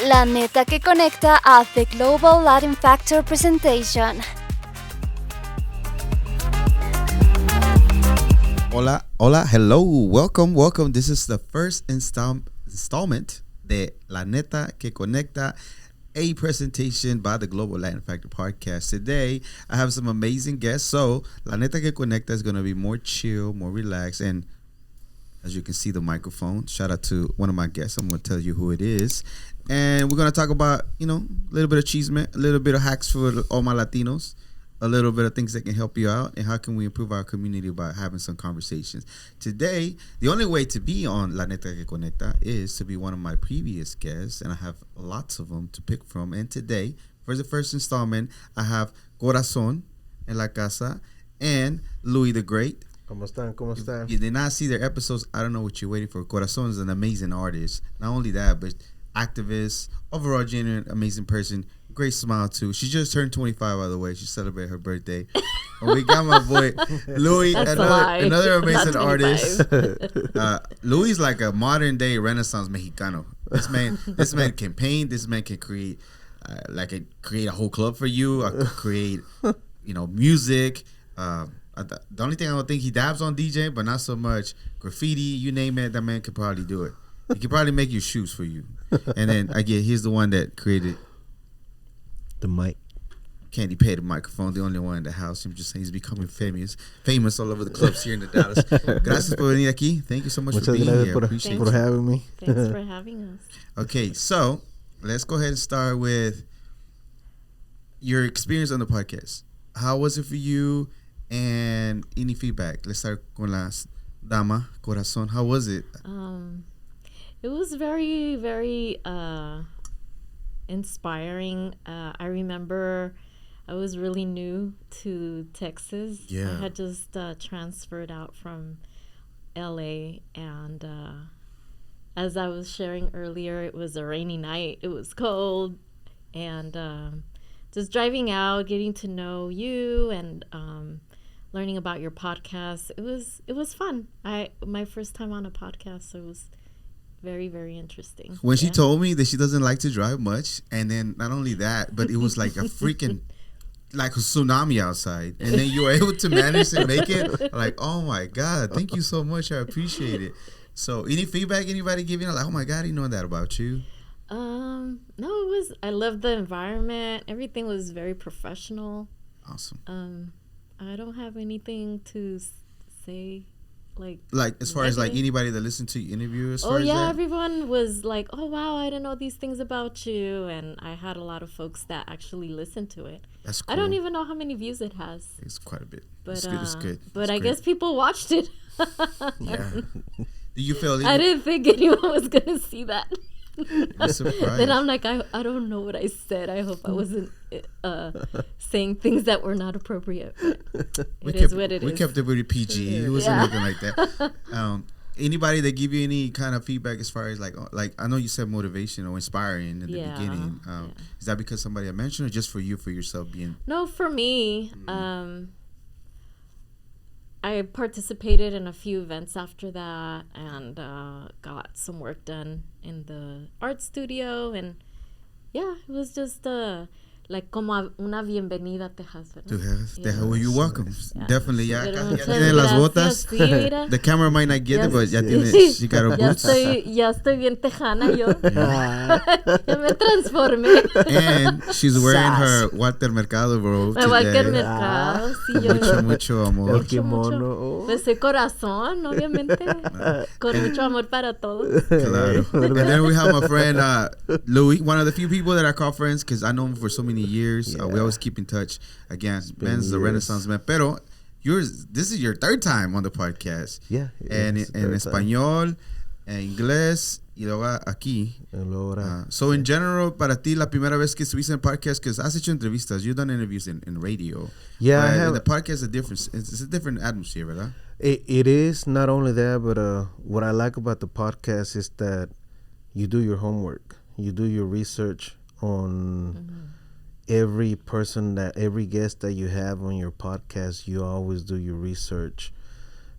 La Neta Que Conecta at the Global Latin Factor presentation. Hola, hola, hello, welcome. This is the first installment de La Neta Que Conecta, a presentation by the Global Latin Factor podcast. Today, I have some amazing guests. So, La Neta Que Conecta is going to be more chill, more relaxed, and as you can see the microphone, shout out to one of my guests. I'm going to tell you who it is. And we're going to talk about, a little bit of achievement, a little bit of hacks for all my Latinos, a little bit of things that can help you out, and how can we improve our community by having some conversations. Today, the only way to be on La Neta Que Conecta is to be one of my previous guests, and I have lots of them to pick from. And today, for the first installment, I have Corazon en la Casa and Lui the Great. ¿Cómo están? If you did not see their episodes, I don't know what you're waiting for. Corazon is an amazing artist. Not only that, but activist, overall genuine, amazing person. Great smile, too. She just turned 25, by the way. She celebrated her birthday. And we got my boy, Lui, another amazing artist. Lui's like a modern-day Renaissance Mexicano. This man can paint. This man can create, create a whole club for you. Create, music. The only thing I don't think he dabs on DJ, but not so much graffiti. You name it, that man could probably do it. He could probably make your shoes for you. And then he's the one that created the mic. Candy paid the microphone, the only one in the house. I'm just saying he's becoming famous all over the clubs here in the Dallas. Gracias por venir aquí. Thank you so much for being here. Appreciate por having me. Thanks for having us. Okay, so let's go ahead and start with your experience on the podcast. How was it for you? And any feedback? Let's start con la dama, Corazon. How was it? It was very, very inspiring. I remember I was really new to Texas. Yeah. I had just transferred out from LA, and as I was sharing earlier, it was a rainy night. It was cold, and just driving out, getting to know you, and learning about your podcast. It was fun. My first time on a podcast, so it was very, very interesting. When she told me that she doesn't like to drive much, and then not only that, but it was like a freaking like a tsunami outside, and then you were able to manage to make it. Like, oh my God, thank you so much. I appreciate it. So, any feedback anybody giving? Like, oh my God, I didn't know that about you. No, I loved the environment. Everything was very professional. Awesome. I don't have anything to say, like as far as like anybody that listened to your interview. Everyone was like, "Oh wow, I didn't know these things about you," and I had a lot of folks that actually listened to it. That's cool. I don't even know how many views it has. It's quite a bit. But it's good. But I guess people watched it. Yeah. Do you feel? I didn't think anyone was gonna see that. I'm surprised. Then I'm like, I don't know what I said. I hope I wasn't saying things that were not appropriate. But it is what it is. We kept it very PG. It wasn't anything like that. Anybody that give you any kind of feedback as far as like I know you said motivation or inspiring in the beginning. Is that because somebody had mentioned, or just for yourself being? No, for me. I participated in a few events after that, and got some work done in the art studio, and it was just like como una bienvenida a Texas, ¿verdad? Well, you're welcome. Yeah. Definitely, ya tiene las botas. Sí, the camera might not get it, but ya tiene, she got her boots. Ya estoy bien tejana yo. Ya me transformé. And she's wearing her Walter Mercado robe today. Walter Mercado, sí, yo. Mucho amor. El kimono. Pues soy corazón, obviamente. Con mucho amor para todos. Claro. And then we have my friend Lui, one of the few people that I call friends because I know him for so many years. We always keep in touch. Again, Ben's the Renaissance man. Pero this is your third time on the podcast. Yeah. And en español, en inglés, y luego aquí. So in general, para ti, la primera vez que estuviste en podcast, because has hecho entrevistas, you've done interviews in radio. Yeah, I have. The podcast it's a different atmosphere, ¿verdad? It is not only that, but what I like about the podcast is that you do your homework. You do your research on every guest that you have on your podcast. You always do your research,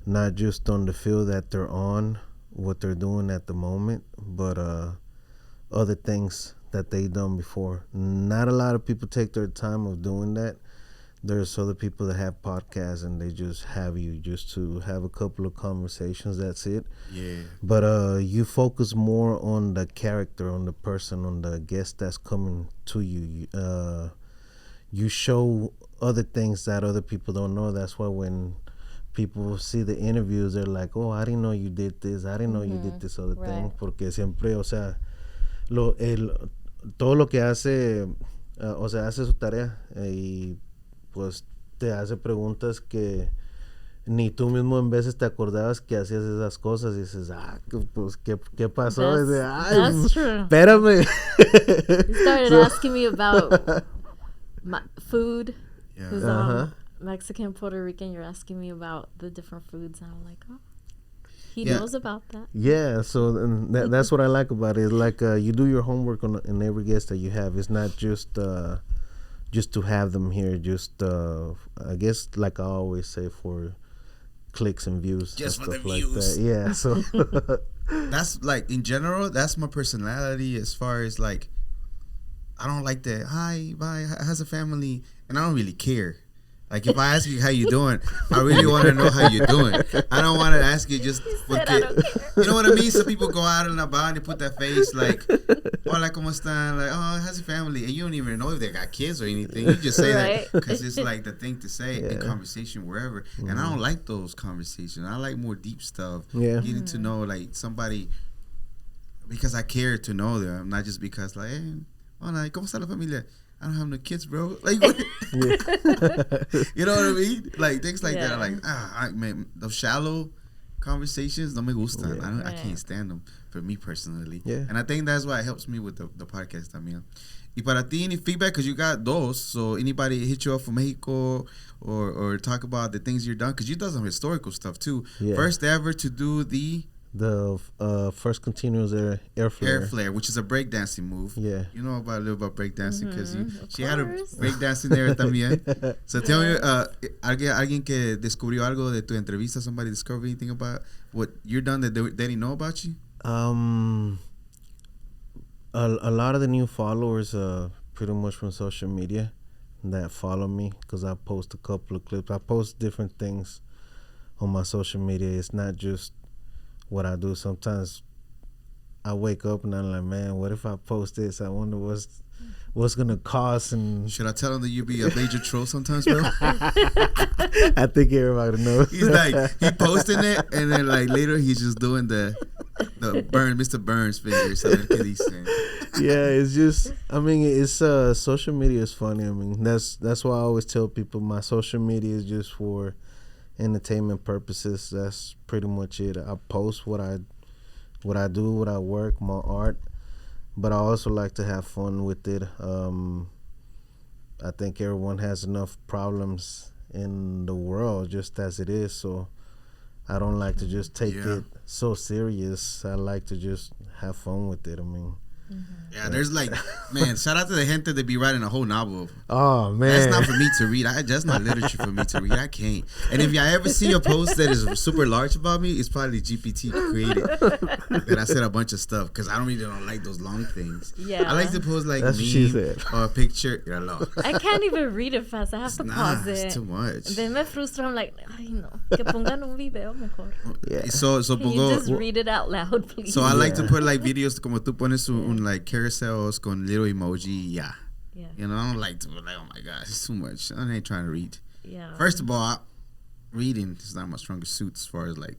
not just on the field that they're on, what they're doing at the moment, but other things that they done before. Not a lot of people take their time of doing that. There's other people that have podcasts and they just have you just to have a couple of conversations. That's it. Yeah. But you focus more on the character, on the person, on the guest that's coming to you. You show other things that other people don't know. That's why when people see the interviews, they're like, oh, I didn't know you did this. I didn't know you did this other thing. Porque siempre, o sea, todo lo que hace, o sea, hace su tarea y pues te hace preguntas que ni tú mismo en veces te acordabas que hacías esas cosas y dices, pues, ¿qué pasó? That's true. Espérame. You started asking me about my food. Yeah. 'Cause, Mexican, Puerto Rican, you're asking me about the different foods. And I'm like, oh, he knows about that. Yeah, so that's what I like about it. It's like you do your homework on every guest that you have. It's not just to have them here. Just I guess, like I always say, for clicks and views. Just and for the stuff like views. that. Yeah, so That's like, in general, that's my personality as far as like, I don't like the hi, bye, how's the family, and I don't really care. Like, if I ask you how you doing, I really want to know how you're doing. I don't want to ask you just said, I don't care. You know what I mean? Some people go out and about and they put that face like, hola, ¿cómo están? Like, oh, how's your family? And you don't even know if they got kids or anything. You just say that because it's like the thing to say in conversation wherever. And I don't like those conversations. I like more deep stuff. Yeah. Getting to know like somebody because I care to know them, not just because like, hey, hola, ¿cómo está la familia? I don't have no kids, bro. Like, what? You know what I mean? Like things like that. Like, man, those shallow conversations no me gustan. I can't stand them for me personally. Yeah. And I think that's why it helps me with the podcast también. Y para ti, any feedback? Because you got those. So anybody hit you up from Mexico or talk about the things you've done? Because you done some historical stuff too. Yeah. First ever to do the first continuous air flare. Air flare, which is a breakdancing move. Yeah. You know a little about breakdancing because she had a breakdancing there también. So tell me, alguien que descubrió algo de tu entrevista, somebody discovered anything about what you're done that they didn't know about you? A lot of the new followers pretty much from social media that follow me because I post a couple of clips. I post different things on my social media. It's not just what I do. Sometimes I wake up and I'm like, man, what if I post this? I wonder what's gonna cost. And should I tell him that you be a major troll sometimes, bro? I think everybody knows. He's like, he posting it and then like later he's just doing the Mr. Burns fingers. Yeah, it's just, I mean, it's social media is funny. I mean, that's why I always tell people my social media is just for entertainment purposes. That's pretty much it. I post what I do, what I work, my art, but I also like to have fun with it. I think everyone has enough problems in the world just as it is, so I don't like to just take it so serious. I like to just have fun with it. I mean, yeah, there's like, man, shout out to the gente that be writing a whole novel. Oh, man. That's not for me to read. That's not literature for me to read. I can't. And if y'all ever see a post that is super large about me, it's probably GPT created. That I said a bunch of stuff because I don't like those long things. Yeah. I like to post like that's meme or a picture. I can't even read it fast. I have to pause it. It's too much. Then me frustra. I'm like, ay no, que pongan un video mejor. Yeah. So Can you just read it out loud, please? So I like to put like videos como tú pones un like carousels con little emoji. Yeah. You know, I don't like to be like, oh my gosh, it's too much. I ain't trying to read. Yeah. First of all, reading is not my strongest suit as far as like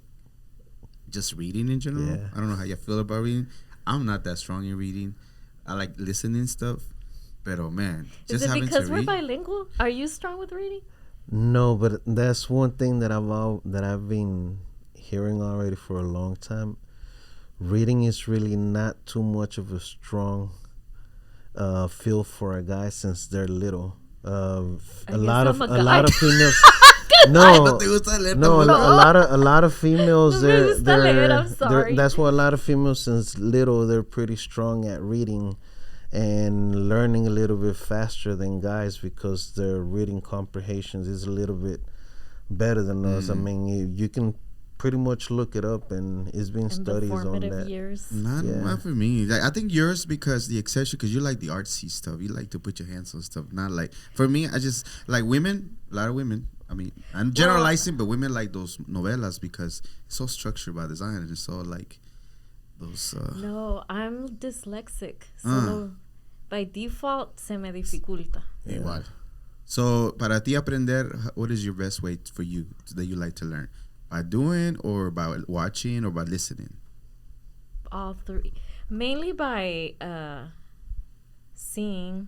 just reading in general. Yeah. I don't know how you feel about reading. I'm not that strong in reading. I like listening stuff. Pero man, just is it having because to we're read. bilingual? Are you strong with reading? No, but that's one thing that I've been hearing already for a long time. Reading is really not too much of a strong feel for a guy since they're little. A lot of females. A lot of females. That's why a lot of females since little they're pretty strong at reading and learning a little bit faster than guys because their reading comprehension is a little bit better than us. I mean, you can pretty much look it up, and it's been In the studies on formative that. years. Not for me. Like, I think yours because the exception, because you like the artsy stuff. You like to put your hands on stuff. Not like, for me, I just like women. A lot of women. I mean, I'm generalizing, but women like those novelas because it's so structured by design and it's so like those. No, I'm dyslexic. So by default se me dificulta. Igual. So, para ti aprender, what is your best way for you that you like to learn? By doing, or by watching, or by listening? All three. Mainly by seeing.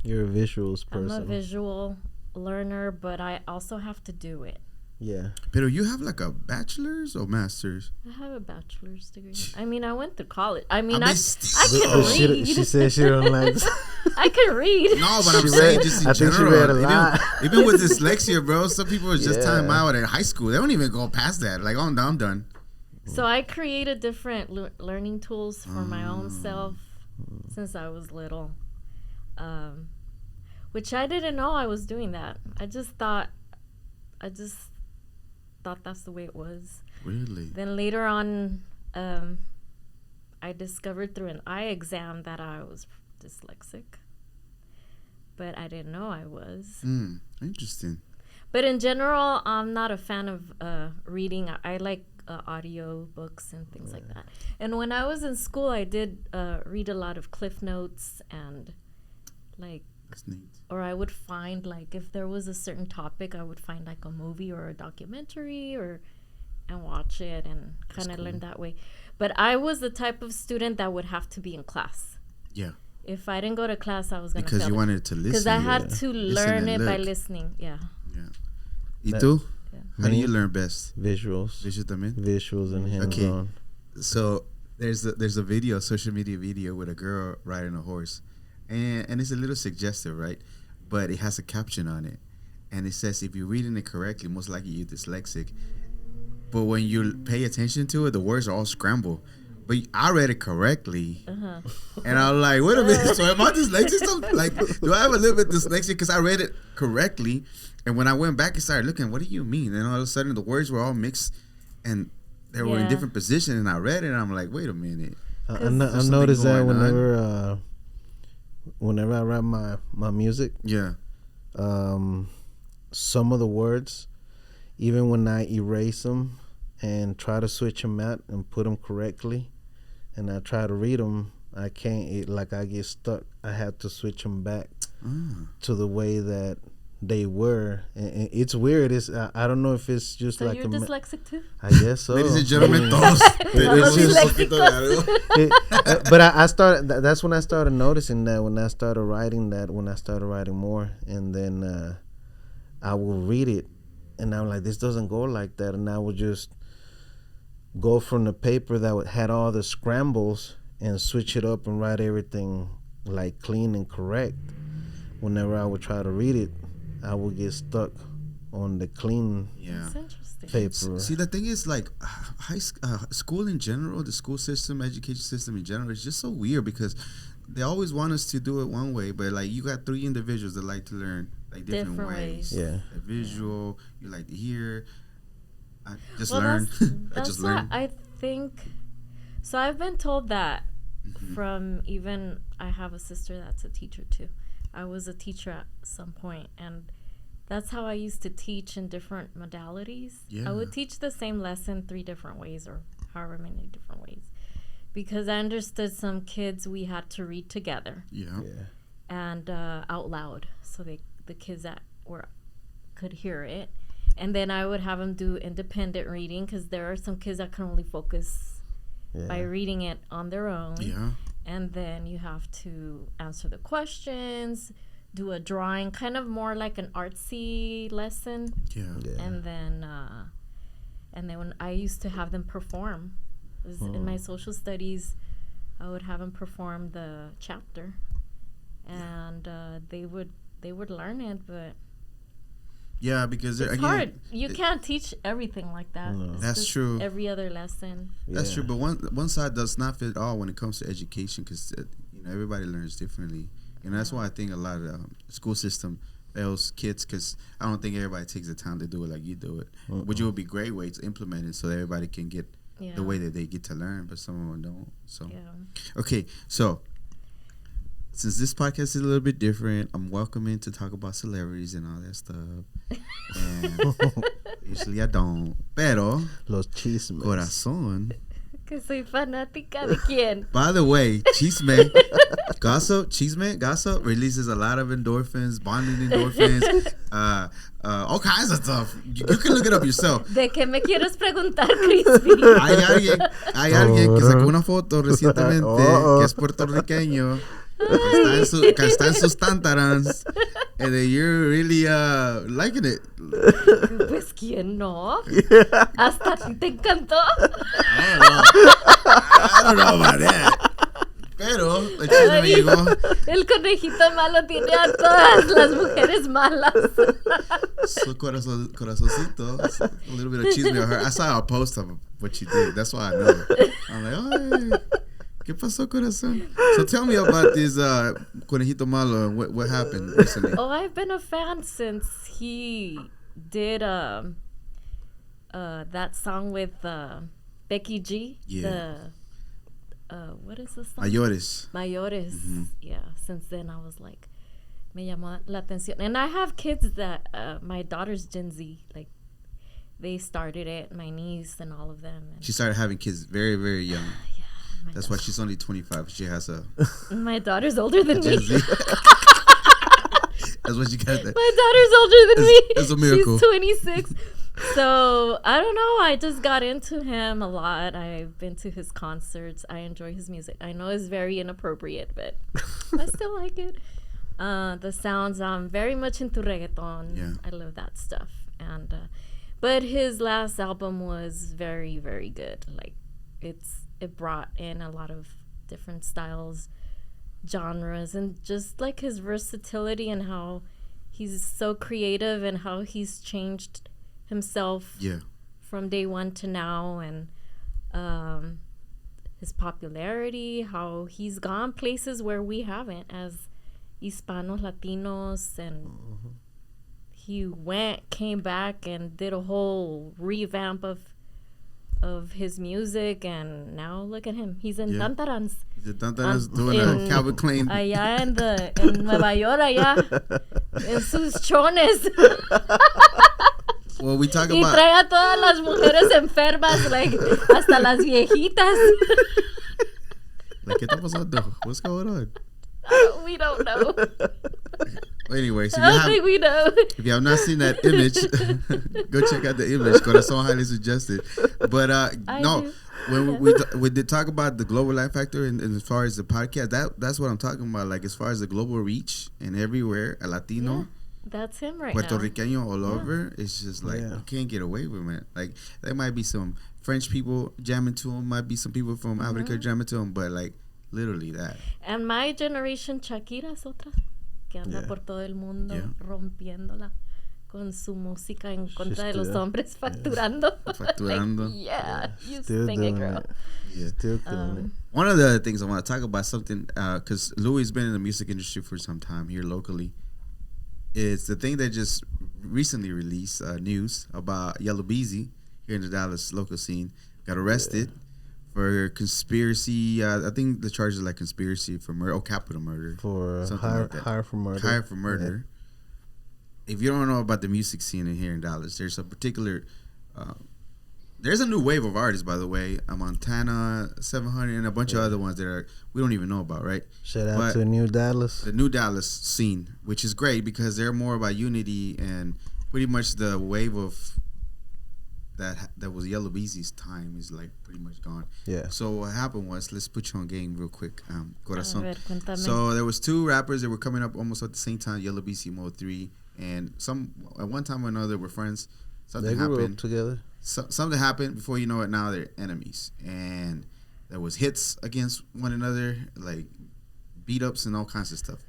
You're a visuals person. I'm a visual learner, but I also have to do it. Yeah. Pero you have like a bachelor's or master's? I have a bachelor's degree. I mean, I went to college. I mean, I I mean, can read. She said she don't like. I can read. No, but I'm saying just in I think general. she read a lot. Even with dyslexia, bro, some people are just Yeah. time out at high school. They don't even go past that. Like, oh, I'm done. So I created different learning tools for my own self since I was little, which I didn't know I was doing that. I just thought that's the way it was. Really? Then later on, I discovered through an eye exam that I was dyslexic, but I didn't know I was. Interesting. But in general, I'm not a fan of reading. I like audio books and things like that. And when I was in school, I did read a lot of Cliff Notes and like, That's neat. or I would find like if there was a certain topic, I would find like a movie or a documentary and watch it and kind of learn that way. But I was the type of student that would have to be in class. Yeah. If I didn't go to class, I was going to fail. Because you wanted to listen. Because I had to Listen learn and it by look. listening. Yeah. ¿Y tú? Yeah. How do you learn best? Visuals. Visuals también? Visuals and hands-on. So there's a video, social media video with a girl riding a horse, and it's a little suggestive, right? But it has a caption on it, and it says if you're reading it correctly, most likely you're dyslexic. But when you pay attention to it, the words are all scrambled. But I read it correctly, and I'm like, wait a minute. So am I dyslexic? Like, do I have a little bit dyslexia because I read it correctly? And when I went back and started looking, what do you mean? And all of a sudden, the words were all mixed, and they were in Yeah. different positions. And I read it, and I'm like, wait a minute. I There's noticed that something going whenever I write my music, Yeah. some of the words, even when I erase them and try to switch them out and put them correctly, and I try to read them, I can't. I get stuck. I have to switch them back to the way that they were, and it's weird. I don't know if it's just So like you're dyslexic too? I guess so. Ladies and gentlemen, todos It's just- Dyslexic. but I started. That's when I started noticing that. When I started writing that. When I started writing more, and then I will read it, and I'm like, this doesn't go like that, and I would just go from the paper that had all the scrambles and switch it up and write everything like clean and correct. Whenever I would try to read it, I would get stuck on the clean Yeah. That's interesting. paper. See, the thing is, like, school in general, the school system, education system in general, is just so weird because they always want us to do it one way, but like you got three individuals that like to learn like different ways. Yeah. A visual, you like to hear. I just Well, learn. I that's just what learn. I think. So I've been told that Mm-hmm. from even I have a sister that's a teacher too. I was a teacher at some point, and that's how I used to teach in different modalities. Yeah. I would teach the same lesson 3 different ways or however many different ways, because I understood some kids we had to read together Yeah. and out loud, so the kids that could hear it, and then I would have them do independent reading because there are some kids that can only focus by reading it on their own. Yeah. And then you have to answer the questions, do a drawing, kind of more like an artsy lesson. Yeah. And then when I used to have them perform, it was in my social studies, I would have them perform the chapter, and they would learn it, but Yeah, because it's again, hard. You can't teach everything like that. It's That's just true. Every other lesson. That's true, but one side does not fit all when it comes to education because everybody learns differently, and that's why I think a lot of school system else kits, because I don't think everybody takes the time to do it like you do it. Which would be a great way to implement it so that everybody can get the way that they get to learn, but some of them don't. So, okay, so since this podcast is a little bit different, I'm welcoming to talk about celebrities and all that stuff. And usually I don't. Pero Los chismes. Corazon. Que soy fanática de quién. By the way, gossip releases a lot of endorphins, bonding endorphins, all kinds of stuff. You can look it up yourself. ¿De qué me quieres preguntar, Crispy? Hay alguien que sacó una foto recientemente que es puertorriqueño, que está en sus tantarans, and that you're really liking it. Pues quién no. Hasta a ti te encantó. I don't know about that. Pero el chisme me llegó. El conejito malo tiene a todas las mujeres malas. So corazoncito, a little bit of chisme on her. I saw a post of what she did. That's why I know. I'm like, oh, ¿qué pasó, corazón? So tell me about this conejito malo and what happened recently. Oh, I've been a fan since he did that song with Becky G. Yeah. What is the song? Mayores. Mm-hmm. Yeah. Since then, I was like, me llamó la atención. And I have kids that my daughter's Gen Z. Like, they started it. My niece and all of them. And She started having kids very, very young. yeah. That's why she's only 25. She has a My daughter's older than me. Gen Z. That's what you got there. My daughter's older than me. It's a miracle. She's 26. So, I don't know. I just got into him a lot. I've been to his concerts. I enjoy his music. I know it's very inappropriate, but I still like it. The sounds, I'm very much into reggaeton. Yeah. I love that stuff. And but his last album was very, very good. Like, it brought in a lot of different styles, genres, and just like his versatility and how he's so creative and how he's changed himself from day one to now, and his popularity, how he's gone places where we haven't as Hispanos, Latinos, and he came back and did a whole revamp of his music, and now look at him. He's in Tantarans. He's in Tantarans doing a Calvin Klein. Allá en Nueva York, allá en sus chones. Well, we talk Y about. trae a todas las mujeres enfermas, like, hasta las viejitas. Like, ¿qué está pasando? What's going on? We don't know. Anyways, I don't think we know. if you have not seen that image, go check out the image. Corazon highly suggested. But do. when we did talk about the global life factor, and as far as the podcast, that's what I'm talking about. Like, as far as the global reach and everywhere, a Latino. Yeah, that's him right Puerto now. Rican all over. It's just like you can't get away with it. Like, there might be some French people jamming to him, might be some people from Africa jamming to him, but like literally that. And my generation, Shakira es otra que anda por todo el mundo rompiéndola con su música en contra de los hombres, facturando. Facturando. Like, you Still sing it, doing girl. it. Yeah, still doing it. One of the other things I want to talk about, something because Louis been in the music industry for some time here locally. It's the thing that just recently released news about Yellow Beezy here in the Dallas local scene. Got arrested for conspiracy. I think the charge is like conspiracy for murder, capital murder. For hire for murder. Hire for murder. Yeah. If you don't know about the music scene in here in Dallas, there's a particular... there's a new wave of artists, by the way. Montana, 700, and a bunch of other ones that we don't even know about, right? Shout out to New Dallas. The New Dallas scene, which is great because they're more about unity, and pretty much the wave of that was Yellow Beezy's time is like pretty much gone. Yeah. So what happened was, let's put you on game real quick, Corazon. So there was two rappers that were coming up almost at the same time, Yellow Beezy, Mo 3, and some at one time or another were friends. Something they grew happened up together. Something happened. Before you know it, now they're enemies, and there was hits against one another, like beat ups and all kinds of stuff.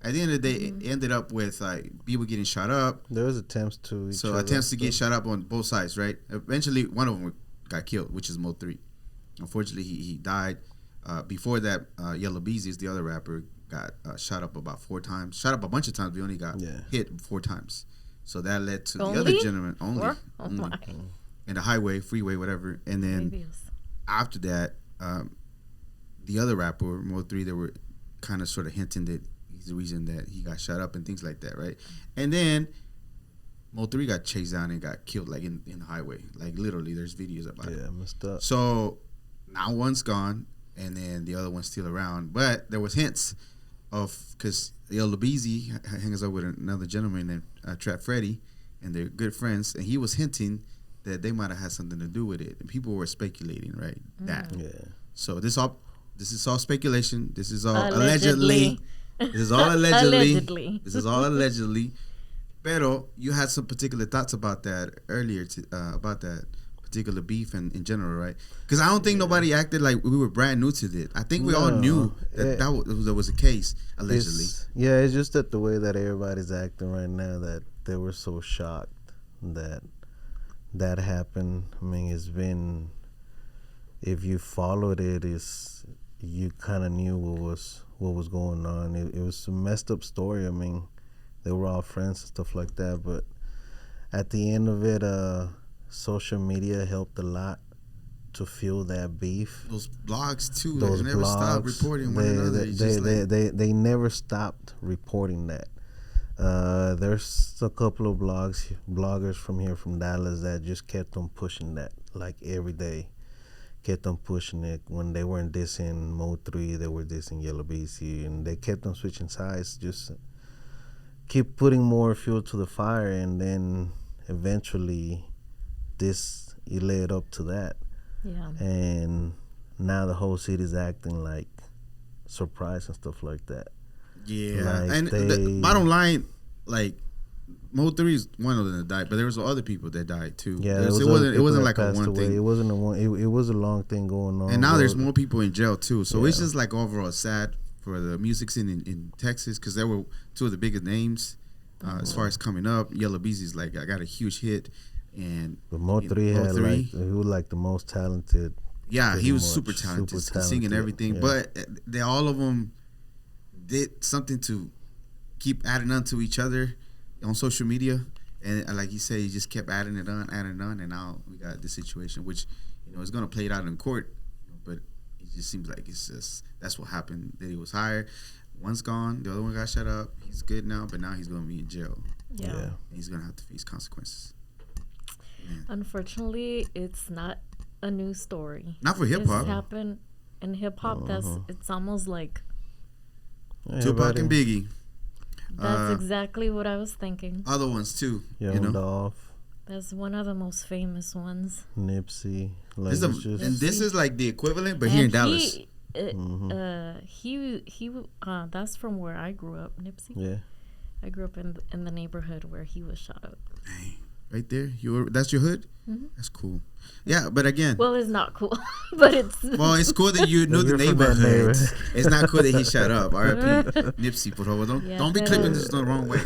At the end of the day, it ended up with like people getting shot up. There was attempts to get shot up on both sides, right? Eventually, one of them got killed, which is Mo 3. Unfortunately, he died. Before that, Yellow Beezy is the other rapper, got shot up about 4 times. Shot up a bunch of times. We only got hit 4 times. So that led to the other gentleman only. Oh my. In the highway, freeway, whatever. And then after that, the other rapper, Mo3, they were kind of sort of hinting that he's the reason that he got shot up and things like that, right? And then Mo3 got chased down and got killed, like in the highway. Like literally, there's videos about it. Yeah, messed up. So now one's gone, and then the other one's still around. But there was hints of, because Labeezy hangs out with another gentleman named Trap Freddy, and they're good friends, and he was hinting that they might have had something to do with it, and people were speculating, right? That. Yeah. So this is all speculation. This is all Allegedly. This is all allegedly. Allegedly. This is all allegedly. Pero you had some particular thoughts about that earlier, about that particular beef and in general, right? Because I don't think nobody acted like we were brand new to this. I think we all knew that was the case, allegedly. It's just that the way that everybody's acting right now, that they were so shocked that happened. I mean, it's been, if you followed it, you kind of knew what was going on. It was a messed up story. I mean, they were all friends and stuff like that, but at the end of it, social media helped a lot to fuel that beef. Those blogs too, they never stopped reporting one another. They never stopped reporting that. There's a couple of bloggers from here from Dallas that just kept on pushing that, like every day. Kept on pushing it. When they weren't dissing Mo3, they were dissing Yellow BC, and they kept on switching sides, just keep putting more fuel to the fire, and then eventually it led up to that. Yeah. And now the whole city's acting like surprised and stuff like that. Yeah, like and the bottom line, like Mo3 is one of them that died, but there was other people that died too. Yeah, it wasn't like a one thing. It wasn't a one. It was a long thing going on. And now there's more people in jail too. So it's just like overall sad for the music scene in Texas, because there were 2 of the biggest names as far as coming up. Yellow Beezy's like, I got a huge hit, and but Mo3 had like, he was like the most talented. Yeah, he was super talented, singing everything. Yeah. But all of them did something to keep adding on to each other on social media, and like you said, he just kept adding it on, and now we got this situation, which is going to play it out in court, but it just seems like it's just that's what happened. That he was hired, one's gone, the other one got shut up. He's good now, but now he's going to be in jail. Yeah. And he's going to have to face consequences. Man. Unfortunately, it's not a new story. Not for hip hop. It's happened in hip hop. It's almost like Tupac and Biggie. That's exactly what I was thinking. Other ones too. Young Dolph. That's one of the most famous ones. Nipsey. Like and this is like the equivalent, but here in Dallas. That's from where I grew up, Nipsey. Yeah. I grew up in the neighborhood where he was shot up. Dang. Right there, that's your hood. Mm-hmm. That's cool. Yeah, but again, well, it's not cool, but it's it's cool that you knew the neighborhood. It's not cool that he shut up. R.I.P. Nipsey, por favor. Don't be clipping this the wrong way.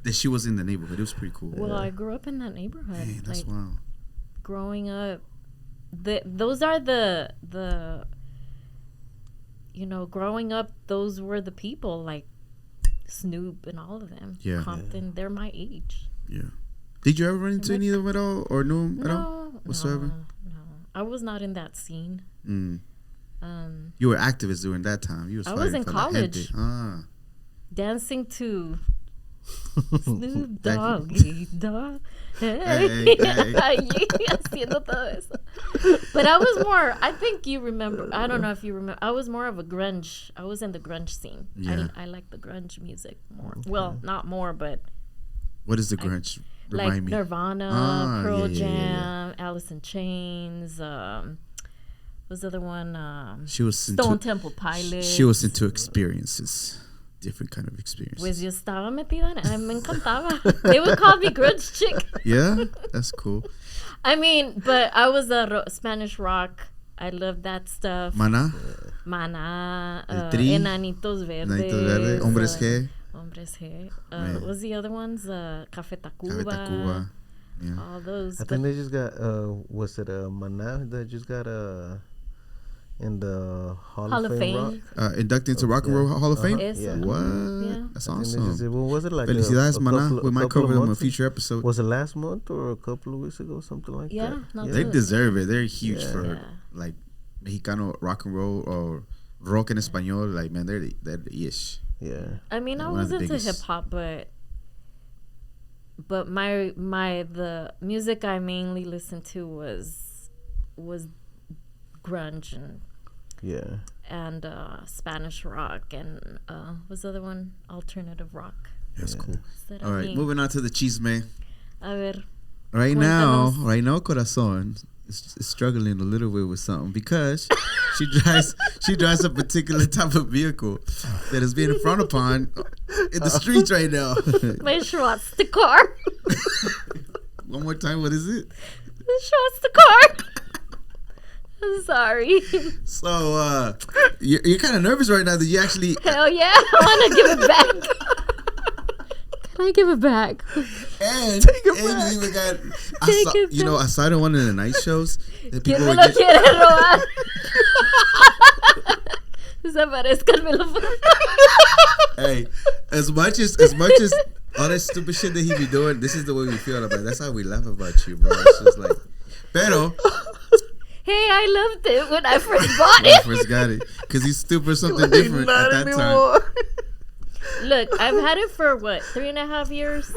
That she was in the neighborhood. It was pretty cool. Well, I grew up in that neighborhood. Hey, that's wild. Growing up, those are the growing up, those were the people like Snoop and all of them. Yeah, Compton. They're my age. Yeah. Did you ever run into any of them at all, or knew them at all whatsoever? No. I was not in that scene. You were activist during that time. I was in college. Dancing to Snoop Doggy Dog. Haciendo todo eso. But I was more, I think you remember, I don't know if you remember, I was more of a grunge. I was in the grunge scene. Yeah. I like the grunge music more. Well, not more, but. What is the grunge? Remind me. Nirvana, Pearl Jam, Alice in Chains, what's the other one? She was Stone Temple Pilots. She was into experiences. Different kind of experiences. Pues yo estaba metida en, me encantaba. They would call me grunge chick. Yeah, that's cool. I mean, but I was a Spanish rock. I loved that stuff. Maná. Enanitos Verdes. Hombres G. Hombres G. What was the other ones? Café Tacuba. Yeah. All those. I think they just got, was it Maná that just got in the Hall Hall of of Fame. Fame. Inducted into Rock and Roll Hall of Fame. Eso. What? Yeah. That's I think they awesome. just did- what was it like? Felicidades, maná. We might couple cover of them in a months future episode. Was it last month or a couple of weeks ago, something like Yeah, that? not They too- deserve it. They're huge Yeah. for Yeah. like Mexicano rock and roll or rock en español. Like man, they're the ish. Yeah. I mean, I One of was the into biggest. hip hop, but the music I mainly listened to was grunge Yeah. and Spanish rock and what's the other one? Alternative rock. That's Yeah. cool. Será All right, bien. moving on to the chisme. A ver. Right Cuéntanos. now, Corazon is struggling a little bit with something because she drives a particular type of vehicle that is being frowned upon in the streets right now. My Schwartz the car. One more time, what is it? Schwartz the car. I'm sorry. So you're kind of nervous right now that you actually. Hell yeah, I want to give it back. Can I give it back? And Take it you back. even got, Take it I saw it in one of the night shows that people ¿Quién me would lo get, quiere robar? Desaparezcanmelo. hey, as much as all that stupid shit that he be doing, this is the way we feel about it. That's how we laugh about you, bro. It's just like, pero Hey, I loved it when I first bought when I it. first got it, because he's stupid something different Not at that time. anymore. Look, I've had it for what, 3.5 years?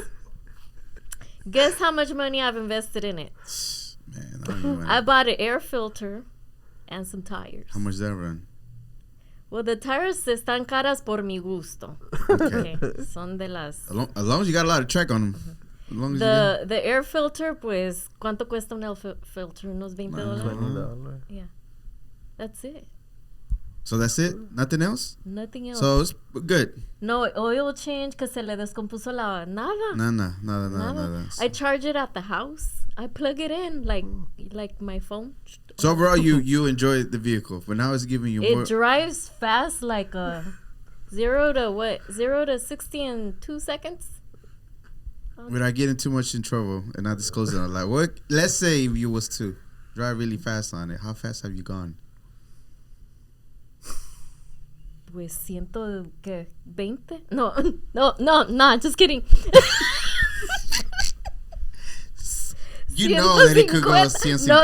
Guess how much money I've invested in it? Man, I don't even I know. bought an air filter and some tires. How much that run? Well, the tires están caras por mi gusto. Okay. Okay, son de las. As long as you got a lot of track on them. As long as you got, The air filter, pues, ¿cuánto cuesta un air filter? Unos $20. $20. Yeah. That's it. so that's it? Nothing else? Nothing else. So it's good. No oil change que se le descompuso la nada. Nada. I charge it at the house. I plug it in like my phone. So overall, you enjoy the vehicle, but now it's giving you It more. drives fast like a 0 to 60 in 2 seconds. Without getting too much in trouble and not disclosing a lot. What? Let's say you was to drive really fast on it. How fast have you gone? Pues 120. No, just kidding. You know that it could go 150. 150. No,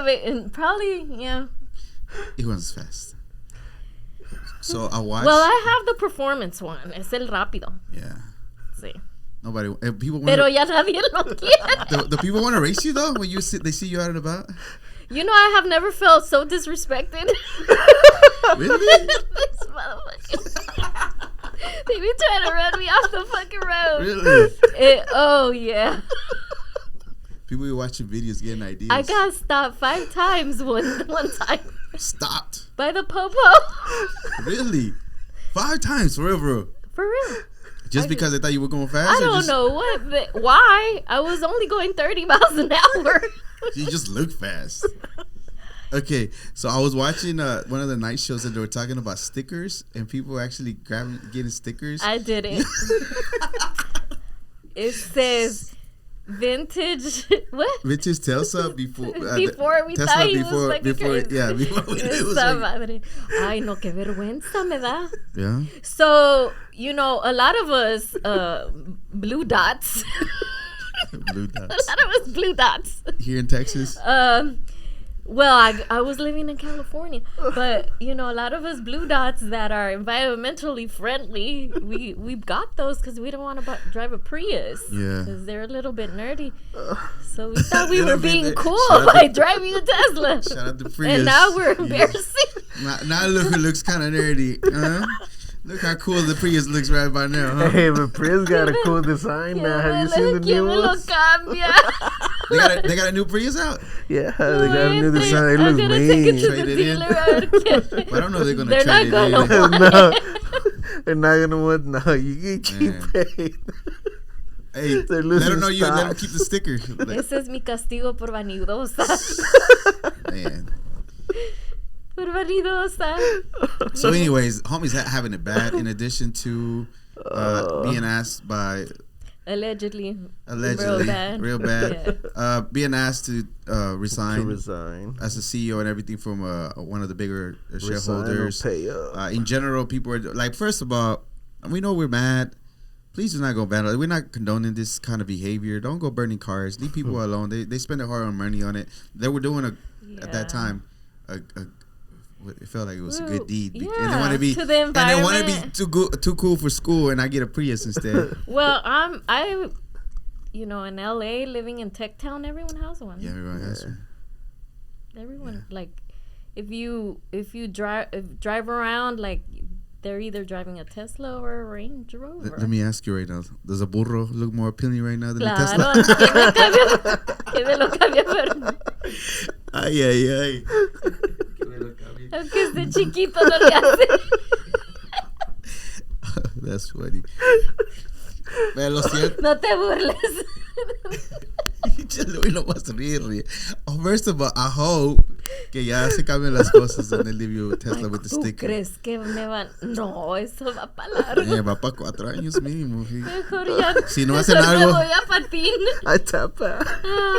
120. Probably, yeah. It was fast. So I watched. Well, I have the performance one. Es el rápido. Yeah. Sí. Nobody. People want. Pero ya nadie lo quiere. The people want to race you though when they see you out and about. You know, I have never felt so disrespected. Really? This motherfucker. They be trying to run me off the fucking road. Really? Oh, yeah. People be watching videos getting ideas. I got stopped 5 times one time stopped. by the popo. Really? 5 times for real, bro. For real. Just because they thought you were going fast? I or don't just, know why. I was only going 30 miles an hour. You just look fast. Okay, so I was watching one of the night shows and they were talking about stickers and people were actually getting stickers. I did it. It says vintage. What? Vintage Telsa before Before we Tesla thought he was fucking crazy. Yeah, before we knew it was Esa like, madre. Ay, no, qué vergüenza me da. yeah. So, you know, a lot of us, blue dots. Blue A dots. lot of us blue dots. Here in Texas. Well, I was living in California, but you know, a lot of us blue dots that are environmentally friendly, we got those because we don't want to drive a Prius. Yeah. Because they're a little bit nerdy. So we thought we were Little bit being ner- cool Shout out by to- driving a Tesla. Shout out to Prius. And now we're Yeah. embarrassing. Now look who looks kind of nerdy. Look how cool the Prius looks right by now, huh? Hey, but Prius got a cool design now. Have you seen the new ones? They got a new Prius out. Yeah, they got a new design. It I'm looks gonna take it to mean. the Trade it in. dealer. But I don't know if they're gonna They're trade not it gonna in. want No, it. they're not gonna want. No, you can keep Man. paying. Hey, They're let losing them know you. Let them stock. keep the sticker. Like, Ese es mi castigo por vanidosa. man. Por vanidosa. So, anyways, homies having it bad. In addition to being asked by Allegedly. Real bad. Yeah. Being asked to resign. To resign. As a CEO and everything from one of the bigger shareholders. Resign or pay up. In general, people are like, first of all, we know we're mad. Please do not go vandalize. We're not condoning this kind of behavior. Don't go burning cars. Leave people alone. They spend their hard-earned money on it. They were doing at that time it felt like it was a good deed. Yeah, and they want to be to the environment. And they want to be too cool for school, and I get a Prius instead. Well, I in LA, living in Tech Town, everyone has one. Yeah, everyone has one. Everyone like if you drive around, like they're either driving a Tesla or a Range Rover. Let me ask you right now. Does a burro look more appealing right now than a Claro, Tesla? que me lo cambia, pero Ay. aunque esté chiquito no le hace. That's funny. Me lo siento. No te burles. Luis no más ríe. Oh, first of all, I hope que ya se cambien las cosas en el libro Tesla with the ¿Tú sticker. crees que me van? No, eso va para largo. Va para 4 años mínimo. Sí. Mejor ya. Si no hacen mejor algo. me voy a patín. I tap out.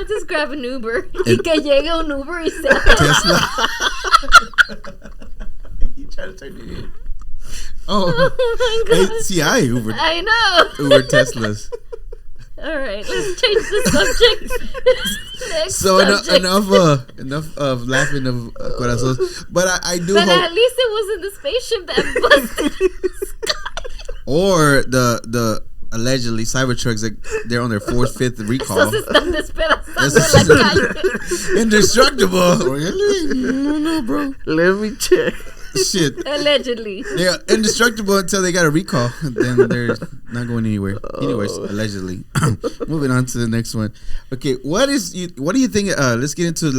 Just grab an Uber. Y que llegue un Uber y sea. Tesla. You try to turn it in. Oh my God. See, I Uber. I know. Uber Teslas. All right, let's change the subject. Next So subject. enough of laughing of Corazon. But I do But hope. at least it wasn't the spaceship that busted. Or the allegedly Cybertrucks, like they're on their 4th, 5th recall. Esos están despedazando en la calle. Indestructible. Really? No, bro. Let me check. Shit. Allegedly. They're indestructible until they got a recall. Then they're not going anywhere. Anyways, allegedly. Moving on to the next one. Okay, what do you think? Let's get into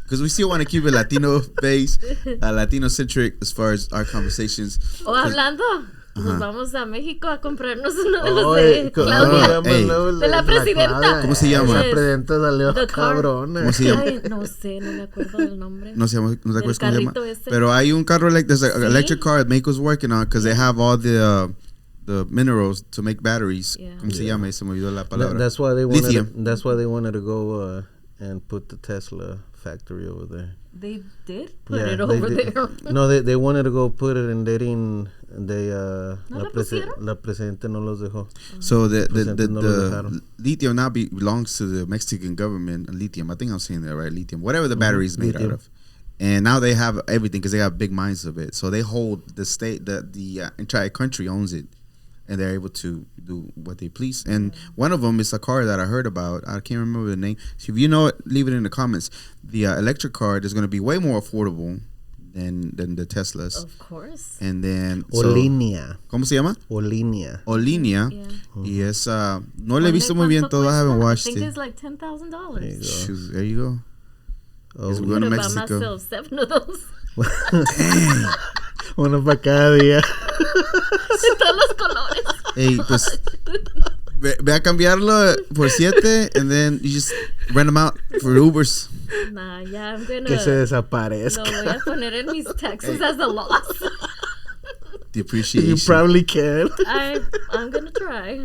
because we still want to keep it Latino based, Latino centric as far as our conversations. Hablando. Nos vamos a México a comprarnos uno de los de Claudia. De la presidenta. ¿Cómo se llama? La presidenta salió cabrona. ¿Cómo se llama? Ay, no sé, no me acuerdo del nombre. No te acuerdas cómo se llama. Ese. Pero hay un carro there's an electric car that Mexico's working on because they have all the minerals to make batteries. Yeah. ¿Cómo se llama? Se me olvidó la palabra. That's why they Lithium. That's why they wanted to go and put the Tesla factory over there. They did put it over there. No, they wanted to go put it, and they didn't. ¿No la pusieron? La presidenta no los dejó. So the lithium now belongs to the Mexican government. Lithium, I think I'm saying that right. Lithium, whatever the battery is made out of, and now they have everything because they have big mines of it. So they hold the state, the entire country owns it, and they're able to do what they please. And one of them is a car that I heard about. I can't remember the name. So if you know it, leave it in the comments. The electric car is going to be way more affordable than the Teslas. Of course. And then Olinia. ¿Cómo se llama? Olinia. Yeah. Y es no le he visto muy bien todo. I haven't watched it. I think it's like $10,000. There you go. Oh, We're going to Mexico. Buy myself 7 of those. Dang. Uno para cada día. De todos los colores. Hey, pues ve a cambiarlo por 7 and then you just rent them out for Ubers. Nah, yeah, I'm gonna. Que se desaparezca. Lo voy a poner en mis taxes as a loss. The appreciation. You probably can. I'm gonna try.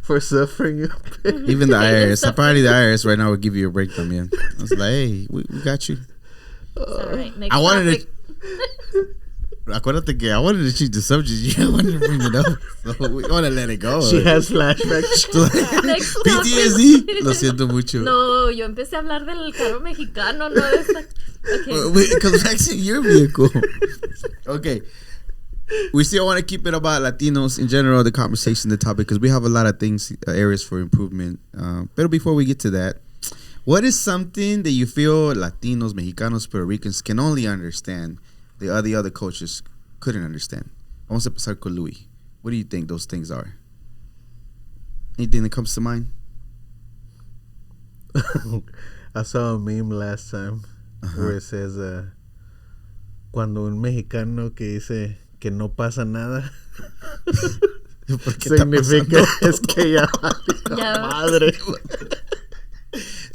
For suffering. Even the IRS. Apparently the IRS right now will give you a break también. I was like, hey, we got you. All right, next I wanted topic. Acuérdate que I wanted to change the subject. I wanted to bring it up. So we want to let it go. She has flashbacks. Next PTSD. Lo siento mucho. No, yo empecé a hablar del carro mexicano, no de esta. Okay. Because actually your vehicle. Okay. We still want to keep it about Latinos in general, the conversation, the topic, because we have a lot of things, areas for improvement. But before we get to that, what is something that you feel Latinos, Mexicanos, Puerto Ricans can only understand the other cultures couldn't understand? Vamos a empezar con Lui. What do you think those things are? Anything that comes to mind? I saw a meme last time where it says, cuando un mexicano que dice que no pasa nada, significa es que ya valió madre.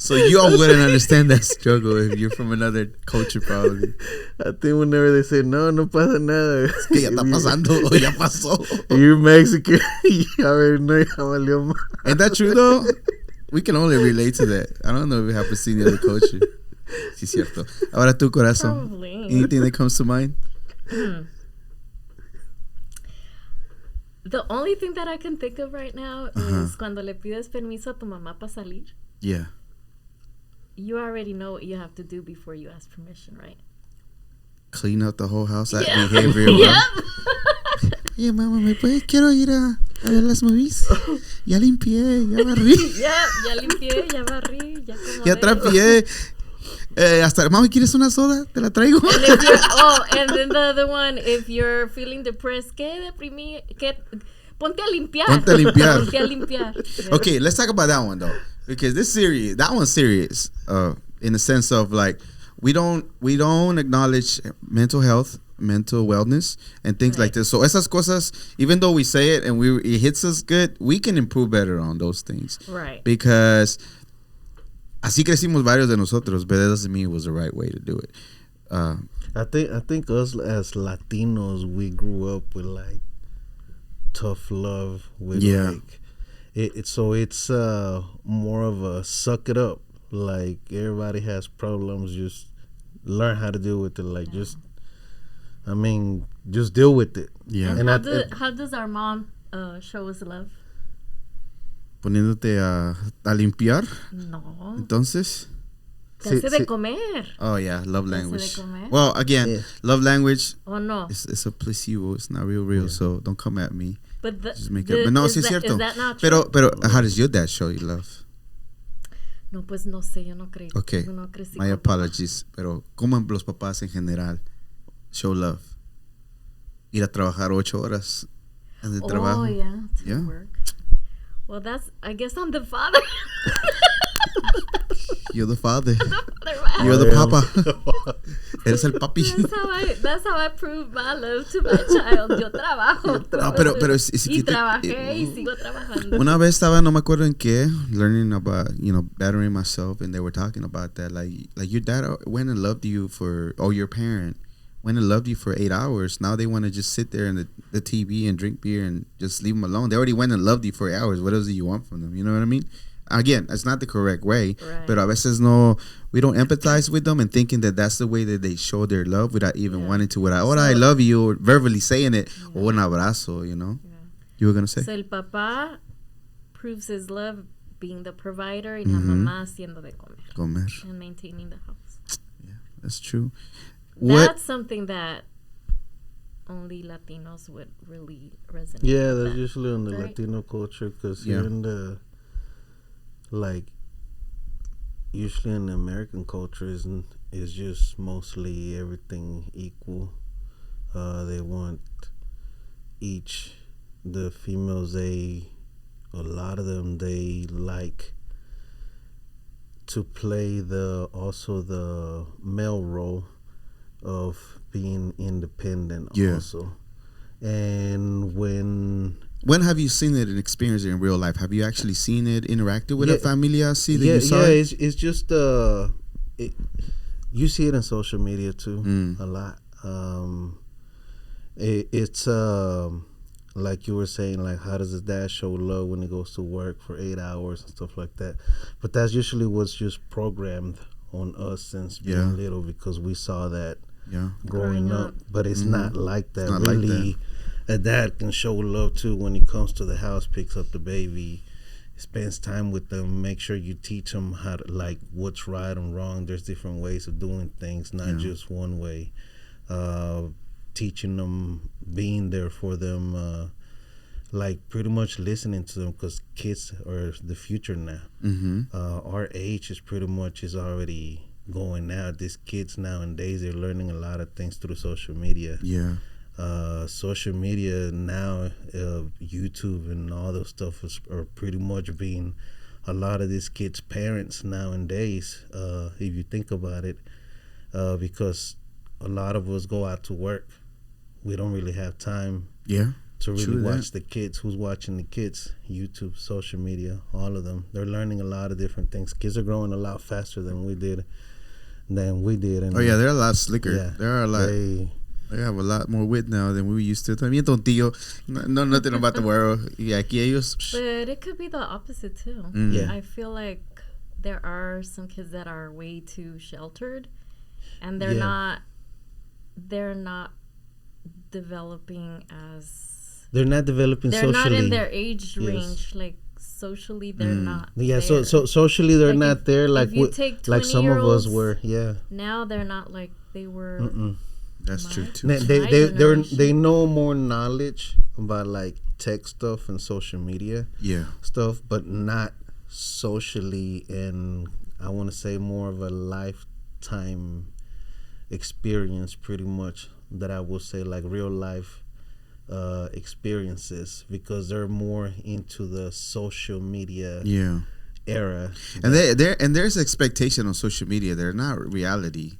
So you all wouldn't understand that struggle if you're from another culture, probably. I think whenever they say no pasa nada, Es que ya está pasando o ya pasó. you're Mexican, you already know ya valió más. Ain't that true though? We can only relate to that. I don't know if we happen to see the other culture. Sí, cierto. Ahora tú, corazón. Probably. Anything that comes to mind? The only thing that I can think of right now is cuando le pides permiso a tu mamá para salir. Yeah. You already know what you have to do before you ask permission, right? Clean up the whole house. That Yeah. behavior. Yep. Hey, mamá, ¿me puedes? Quiero ir a ver las movies. Ya limpié, ya barrí. Ya limpié, ya barrí, ya acomodé. Ya trapié. Hasta, mami, ¿quieres una soda? Te la traigo. And if you're, and then the other one, if you're feeling depressed, ponte a limpiar. Ponte a limpiar. Ponte a limpiar. Yeah. Okay, let's talk about that one though, because this serious. That one's serious. In the sense of like, we don't acknowledge mental health, mental wellness, and things like this. So esas cosas, even though we say it and it hits us good, we can improve better on those things. Right. Because así crecimos varios de nosotros, but that doesn't mean it was the right way to do it. I think us as Latinos, we grew up with like tough love. With like it's more of a suck it up. Like everybody has problems, just learn how to deal with it. Like just deal with it. Yeah. And How does our mom show us love? Poniéndote a limpiar. No. Entonces. Te hace de comer. Oh yeah, love Te hace language. de comer. Well, again, love language. Oh no. It's a placebo. It's not real. So don't come at me. But Just make it. But no, sí es cierto. Is that not true? Pero how does your dad show you love? No, pues no sé, yo no creo. Okay, No crecí my con apologies. Pero ¿cómo los papás en general show love? Ir a trabajar 8 horas en el papá. trabajo. Oh yeah, to Yeah. work. Well, I guess I'm the father. You're the father. Right? You're the papa. Eres el papi. That's how I prove my love to my child. Yo trabajo. No, pero si y te- trabajé y sigo trabajando. Una vez estaba, no me acuerdo en qué, learning about, bettering myself, and they were talking about that. Like your dad went and loved you or your parent went and loved you for 8 hours. Now they want to just sit there in the TV and drink beer and just leave them alone. They already went and loved you for 8 hours. What else do you want from them? You know what I mean? Again, it's not the correct way, Right. but a veces no, we don't empathize with them and thinking that that's the way that they show their love without even wanting to. I love you, or verbally saying it, or un abrazo, you know? Yeah. You were going to say? So el papá proves his love being the provider y la mamá haciendo de comer Comer. and maintaining the house. That's true. That's something that only Latinos would really resonate yeah, with. that's usually in the right? Latino culture, because Yeah. here in the usually in the American culture is just mostly everything equal. They want the females, a lot of them, they like to play the male role of being independent also. And when have you seen it and experienced it in real life? Have you actually seen it, interacted with a familia así that you saw it? It's just you see it in social media too a lot. It's like you were saying, like how does his dad show love when he goes to work for 8 hours and stuff like that? But that's usually what's just programmed on us since being little, because we saw that growing up. But it's not like that. Not really, like that. a dad can show love too when he comes to the house, picks up the baby, spends time with them, make sure you teach them how to, like, what's right and wrong. There's different ways of doing things, not just one way. Teaching them, being there for them, like pretty much listening to them, because kids are the future now. Our age is pretty much is already going now. These kids nowadays, they're learning a lot of things through social media. Social media now, YouTube and all those stuff are pretty much being a lot of these kids' parents nowadays, if you think about it, because a lot of us go out to work. We don't really have time to really True watch that. the kids. Who's watching the kids? YouTube, social media, all of them. They're learning a lot of different things. Kids are growing a lot faster than we did. And Oh yeah, they're a lot slicker. yeah, They're a lot. They have a lot more wit now than we used to. También tontillo, no nothing about the world. Y aquí ellos. But it could be the opposite too. Yeah. I feel like there are some kids that are way too sheltered, and they're Yeah. not developing as they're not developing they're socially. not in their age Yes. range. Like socially, they're not. Yeah, there. so socially they're Like not if- there like if you take like some of us 20-year-olds, were. Yeah. Now they're not like they were. That's true My- too. They know more knowledge about like tech stuff and social media Yeah. stuff, but not socially, and I want to say more of a lifetime experience, pretty much, that I will say like real life experiences, because they're more into the social media Yeah. era. And there's expectation on social media. They're not reality.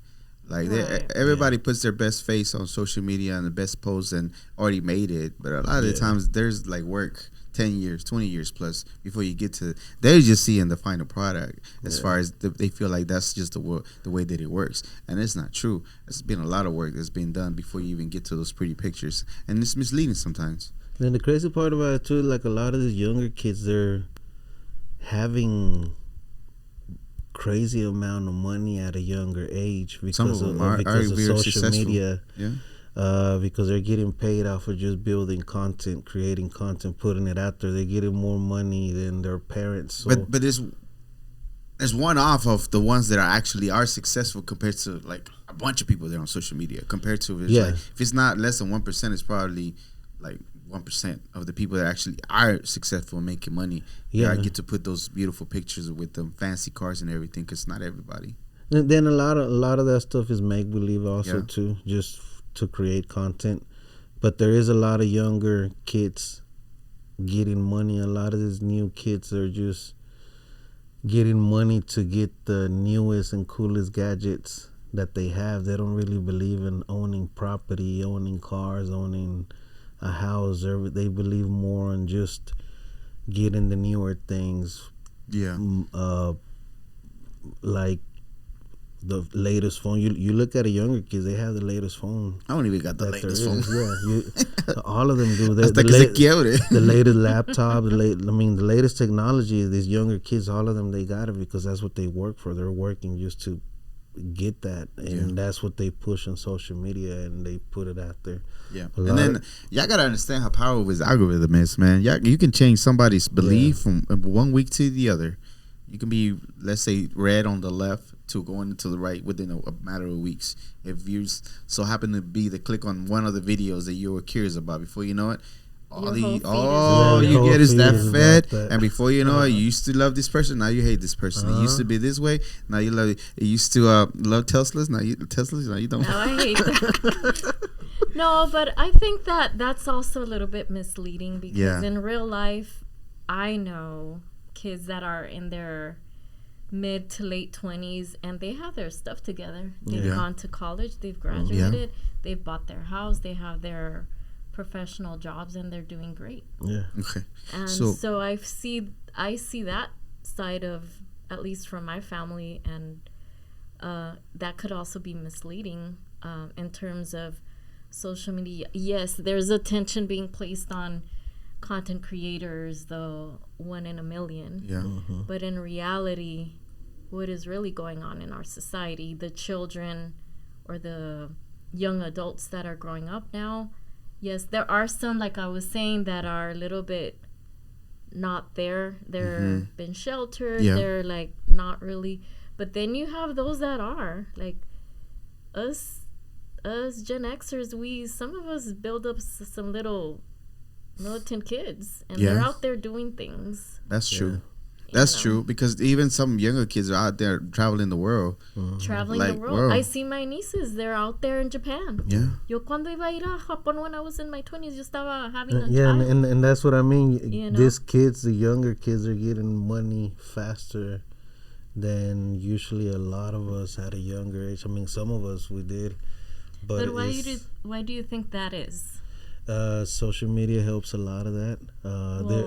Like Right. everybody puts their best face on social media and the best post and already made it. But a lot of the times there's like work 10 years, 20 years plus before you get to. They're just seeing the final product as far as they feel like that's just the way that it works. And it's not true. It's been a lot of work that's been done before you even get to those pretty pictures. And it's misleading sometimes. And the crazy part about it too, like a lot of these younger kids, they're having crazy amount of money at a younger age Some because of of, them are because of very social successful. media. Yeah. Because they're getting paid off of just building content, creating content, putting it out there. They're getting more money than their parents. So But there's one off of the ones that are successful compared to like a bunch of people that are on social media. Compared to like, if it's not less than 1%, it's probably like 1% of the people that actually are successful in making money. Yeah. I get to put those beautiful pictures with them fancy cars and everything, because not everybody. and then a lot of that stuff is make believe also Yeah. too, just to create content. But there is a lot of younger kids getting money. A lot of these new kids are just getting money to get the newest and coolest gadgets that they have. They don't really believe in owning property, owning cars, owning a house. They believe more on just getting the newer things, Yeah. like the latest phone. You look at a younger kids, they have the latest phone. I don't even got the that there latest phone. is. Yeah, all of them do. Hasta que se quiebre. The latest laptop, the latest technology. These younger kids, all of them, they got it because that's what they work for. They're working just to get that, and that's what they push on social media, and they put it out there. Yeah, A and lot then y'all gotta understand how powerful this algorithm is, man. You can change somebody's belief from one week to the other. You can be, let's say, red on the left to going into the right within a matter of weeks. If you so happen to be the click on one of the videos that you were curious about, before you know it, all you get is that fed, and before you know it, you used to love this person, now you hate this person. It used to be this way, now you love it. It used to love Teslas, now you don't. Now I hate that. No, but I think that's also a little bit misleading, because in real life, I know kids that are in their mid to late 20s and they have their stuff together. They've gone to college, they've graduated, they've bought their house, they have their professional jobs, and they're doing great. Yeah. Okay. And so I see that side of, at least from my family, and that could also be misleading in terms of social media. Yes, there's attention being placed on content creators, the 1 in a million. Yeah. But in reality, what is really going on in our society, the children or the young adults that are growing up now, yes, there are some, like I was saying, that are a little bit not there. They're been sheltered. Yeah. They're like not really. But then you have those that are like us Gen Xers. Some of us build up some little militant kids, and they're out there doing things. That's true. That's true, because even some younger kids are out there traveling the world. Traveling Like, the world. I see my nieces, they're out there in Japan. Yeah. Yo cuando iba a ir a Japón when I was in my 20s, yo estaba having a yeah, child. and that's what I mean. You know? These kids, the younger kids, are getting money faster than usually a lot of us at a younger age. I mean, some of us we did, but why do you think that is? Social media helps a lot of that.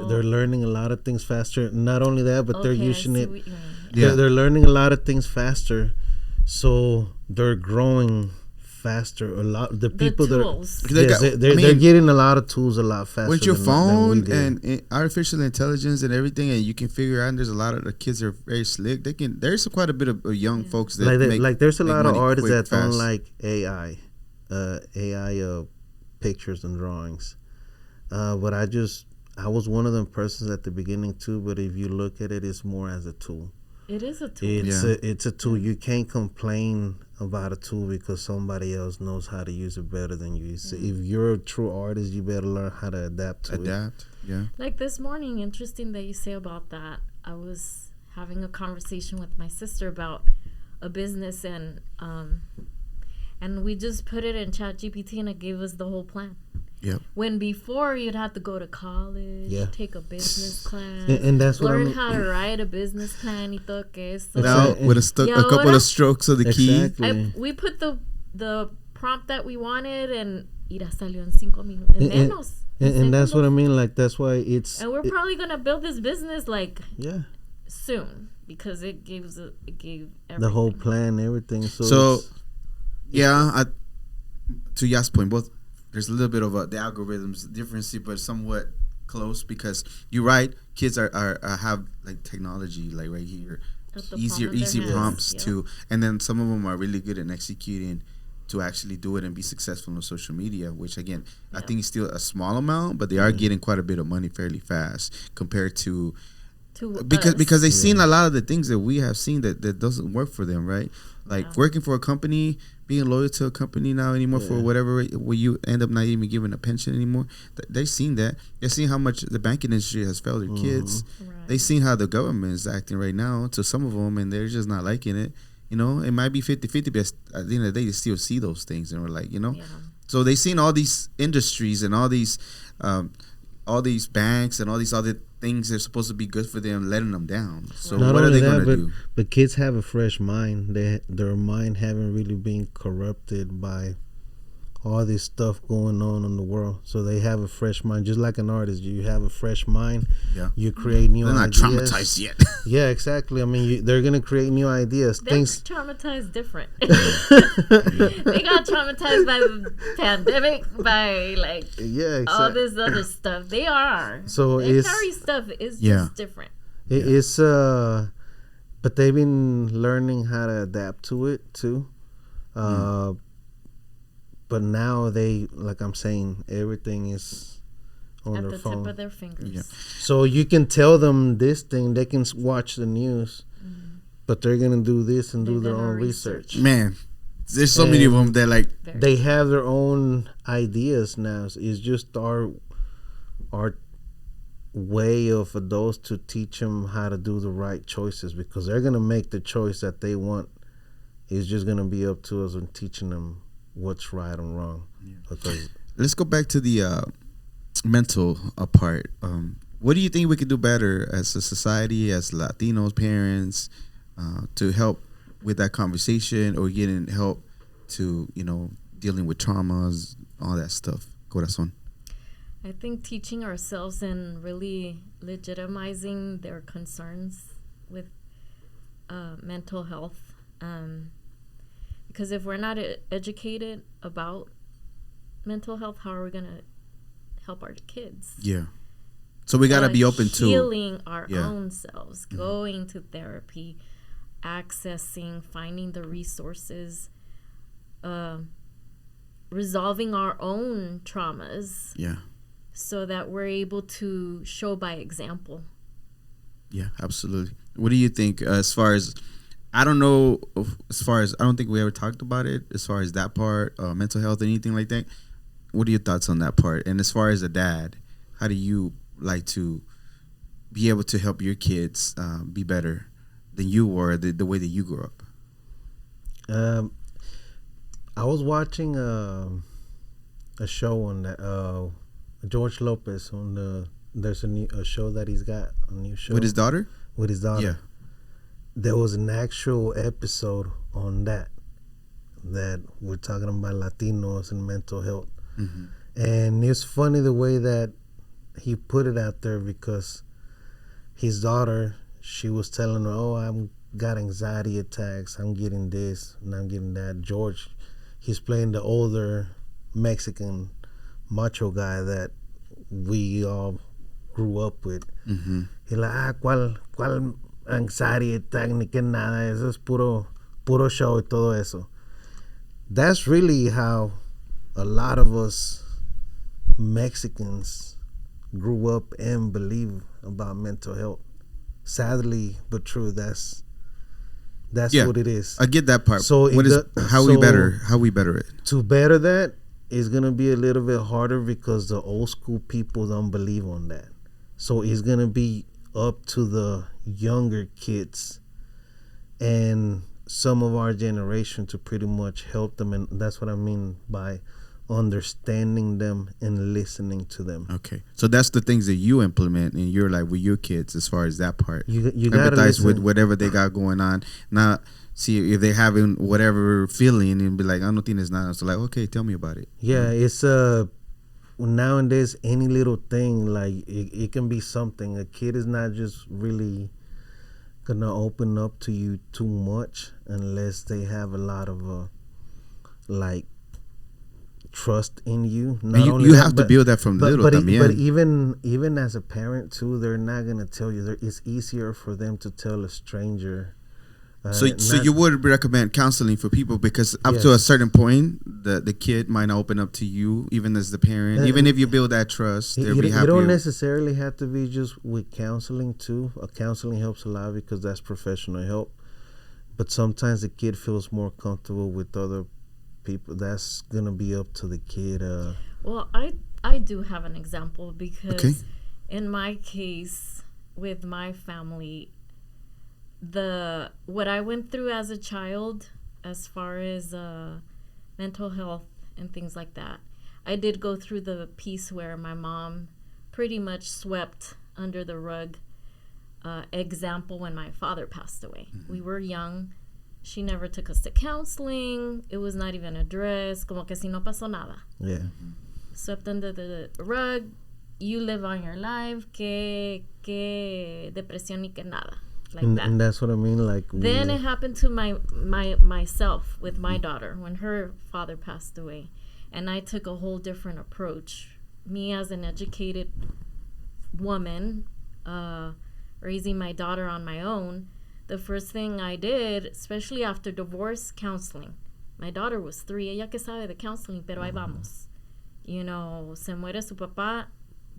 They're learning a lot of things faster. Not only that, but they're using it. They're learning a lot of things faster, so they're growing faster. A lot. The people they're getting a lot of tools a lot faster. With your phone and artificial intelligence and everything, and you can figure out. And there's a lot of the kids that are very slick. There's quite a bit of young folks that there's a lot of artists that don't like AI, pictures and drawings. But I was one of them persons at the beginning too. But if you look at it, it's more as a tool. It is a tool. It's a tool. You can't complain about a tool because somebody else knows how to use it better than you. So if you're a true artist, you better learn how to adapt to it. Yeah. Like this morning, interesting that you say about that. I was having a conversation with my sister about a business, and we just put it in ChatGPT, and it gave us the whole plan. Yep. When before you'd have to go to college, take a business class, and that's learn how to write a business plan. Y todo que eso. Now with a couple of strokes of the key. We put the prompt that we wanted, and ira salió en 5 minutos. Menos. And that's what I mean. Like that's why it's. And we're probably gonna build this business soon because it gave everything. The whole plan, everything. So to Yas' point, both. There's a little bit of the algorithms difference, but somewhat close because you're right. Kids are have like technology like right here, easy prompts too, and then some of them are really good at executing to actually do it and be successful on social media. Which again, I think is still a small amount, but they are getting quite a bit of money fairly fast compared to because they've seen a lot of the things that we have seen that doesn't work for them, right? Like working for a company, being loyal to a company now anymore for whatever, where you end up not even giving a pension anymore. They've seen that. They've seen how much the banking industry has failed their kids. Right. They've seen how the government is acting right now to some of them, and they're just not liking it. You know, it might be 50-50, but at the end of the day, they still see those things, and we're like, So they've seen all these industries and all these banks and all these other things that are supposed to be good for them, letting them down. So not what are they going to do? But kids have a fresh mind. Their mind haven't really been corrupted by all this stuff going on in the world. So they have a fresh mind, just like an artist. You have a fresh mind. Yeah. You create new ideas. They're not traumatized yet. Yeah, exactly. I mean, they're going to create new ideas. They're traumatized different. They got traumatized by the pandemic, by all this other stuff. They are. So they carry stuff. It's just different. It's but they've been learning how to adapt to it too. But now like I'm saying, everything is on their phone. At the tip of their fingers. Yeah. So you can tell them this thing, they can watch the news, but they're going to do this and do their own research. Man, there's so many of them that they have their own ideas now. It's just our way of adults to teach them how to do the right choices, because they're going to make the choice that they want. It's just going to be up to us in teaching them what's right and wrong. Because let's go back to the mental part. What do you think we could do better as a society, as Latinos, parents, to help with that conversation or getting help to, dealing with traumas, all that stuff? Corazon. I think teaching ourselves and really legitimizing their concerns with mental health. Because if we're not educated about mental health, how are we going to help our kids? Yeah. So we got to be open to healing our own selves, going to therapy, accessing, finding the resources, resolving our own traumas. Yeah. So that we're able to show by example. Yeah, absolutely. What do you think as far as... I don't know, I don't think we ever talked about it as far as that part, mental health, anything like that. What are your thoughts on that part? And as far as a dad, how do you like to be able to help your kids be better than you were, the way that you grew up? I was watching a show on that, George Lopez there's a show that he's got, a new show. With his daughter? With his daughter. Yeah. There was an actual episode on that we're talking about Latinos and mental health. Mm-hmm. And it's funny the way that he put it out there, because his daughter, she was telling her, oh, I'm got anxiety attacks, I'm getting this and I'm getting that. George, he's playing the older Mexican macho guy that we all grew up with. Mm-hmm. He's like, ¿cuál anxiety attack ni que nada? Eso es puro show y todo eso. That's really how a lot of us Mexicans grew up and believe about mental health. Sadly but true, that's what it is. I get that part. So how we better it? To better that is gonna be a little bit harder, because the old school people don't believe on that. So it's gonna be up to the younger kids and some of our generation to pretty much help them, and that's what I mean by understanding them and listening to them. Okay, so that's the things that you implement and you're like with your kids as far as that part. You gotta empathize listen with whatever they got going on. Not see if they're having whatever feeling and be like, "I no tienes nada." So like, okay, tell me about it. Yeah, it's nowadays any little thing, like it can be something. A kid is not just really gonna open up to you too much unless they have a lot of like trust in you. And you have to build that from little. But even as a parent too, they're not gonna tell you. It's easier for them to tell a stranger. So you would recommend counseling for people, because up to a certain point, the kid might not open up to you, even as the parent. Even if you build that trust, they'll be happy. You don't necessarily have to be just with counseling too. Counseling helps a lot because that's professional help. But sometimes the kid feels more comfortable with other people. That's gonna be up to the kid. Well, I do have an example, because in my case with my family, what I went through as a child, as far as mental health and things like that, I did go through the piece where my mom pretty much swept under the rug example when my father passed away. Mm-hmm. We were young. She never took us to counseling. It was not even addressed. Como que si no pasó nada. Yeah. Swept under the rug. You live on your life. Que depresión y que nada. Like that. And that's what I mean. Like then it happened to myself with my daughter when her father passed away, and I took a whole different approach. Me as an educated woman, raising my daughter on my own, the first thing I did, especially after divorce, counseling. My daughter was 3. Ella que sabe de counseling, pero ahí vamos. You know, se muere su papá.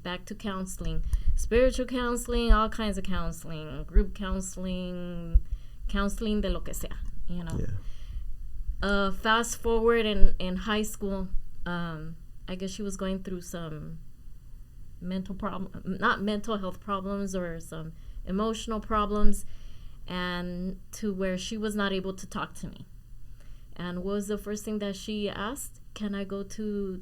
Back to counseling, spiritual counseling, all kinds of counseling, group counseling de lo que sea, you know. Yeah. Fast forward in high school, I guess she was going through some not mental health problems, or some emotional problems, and to where she was not able to talk to me. And what was the first thing that she asked? Can I go to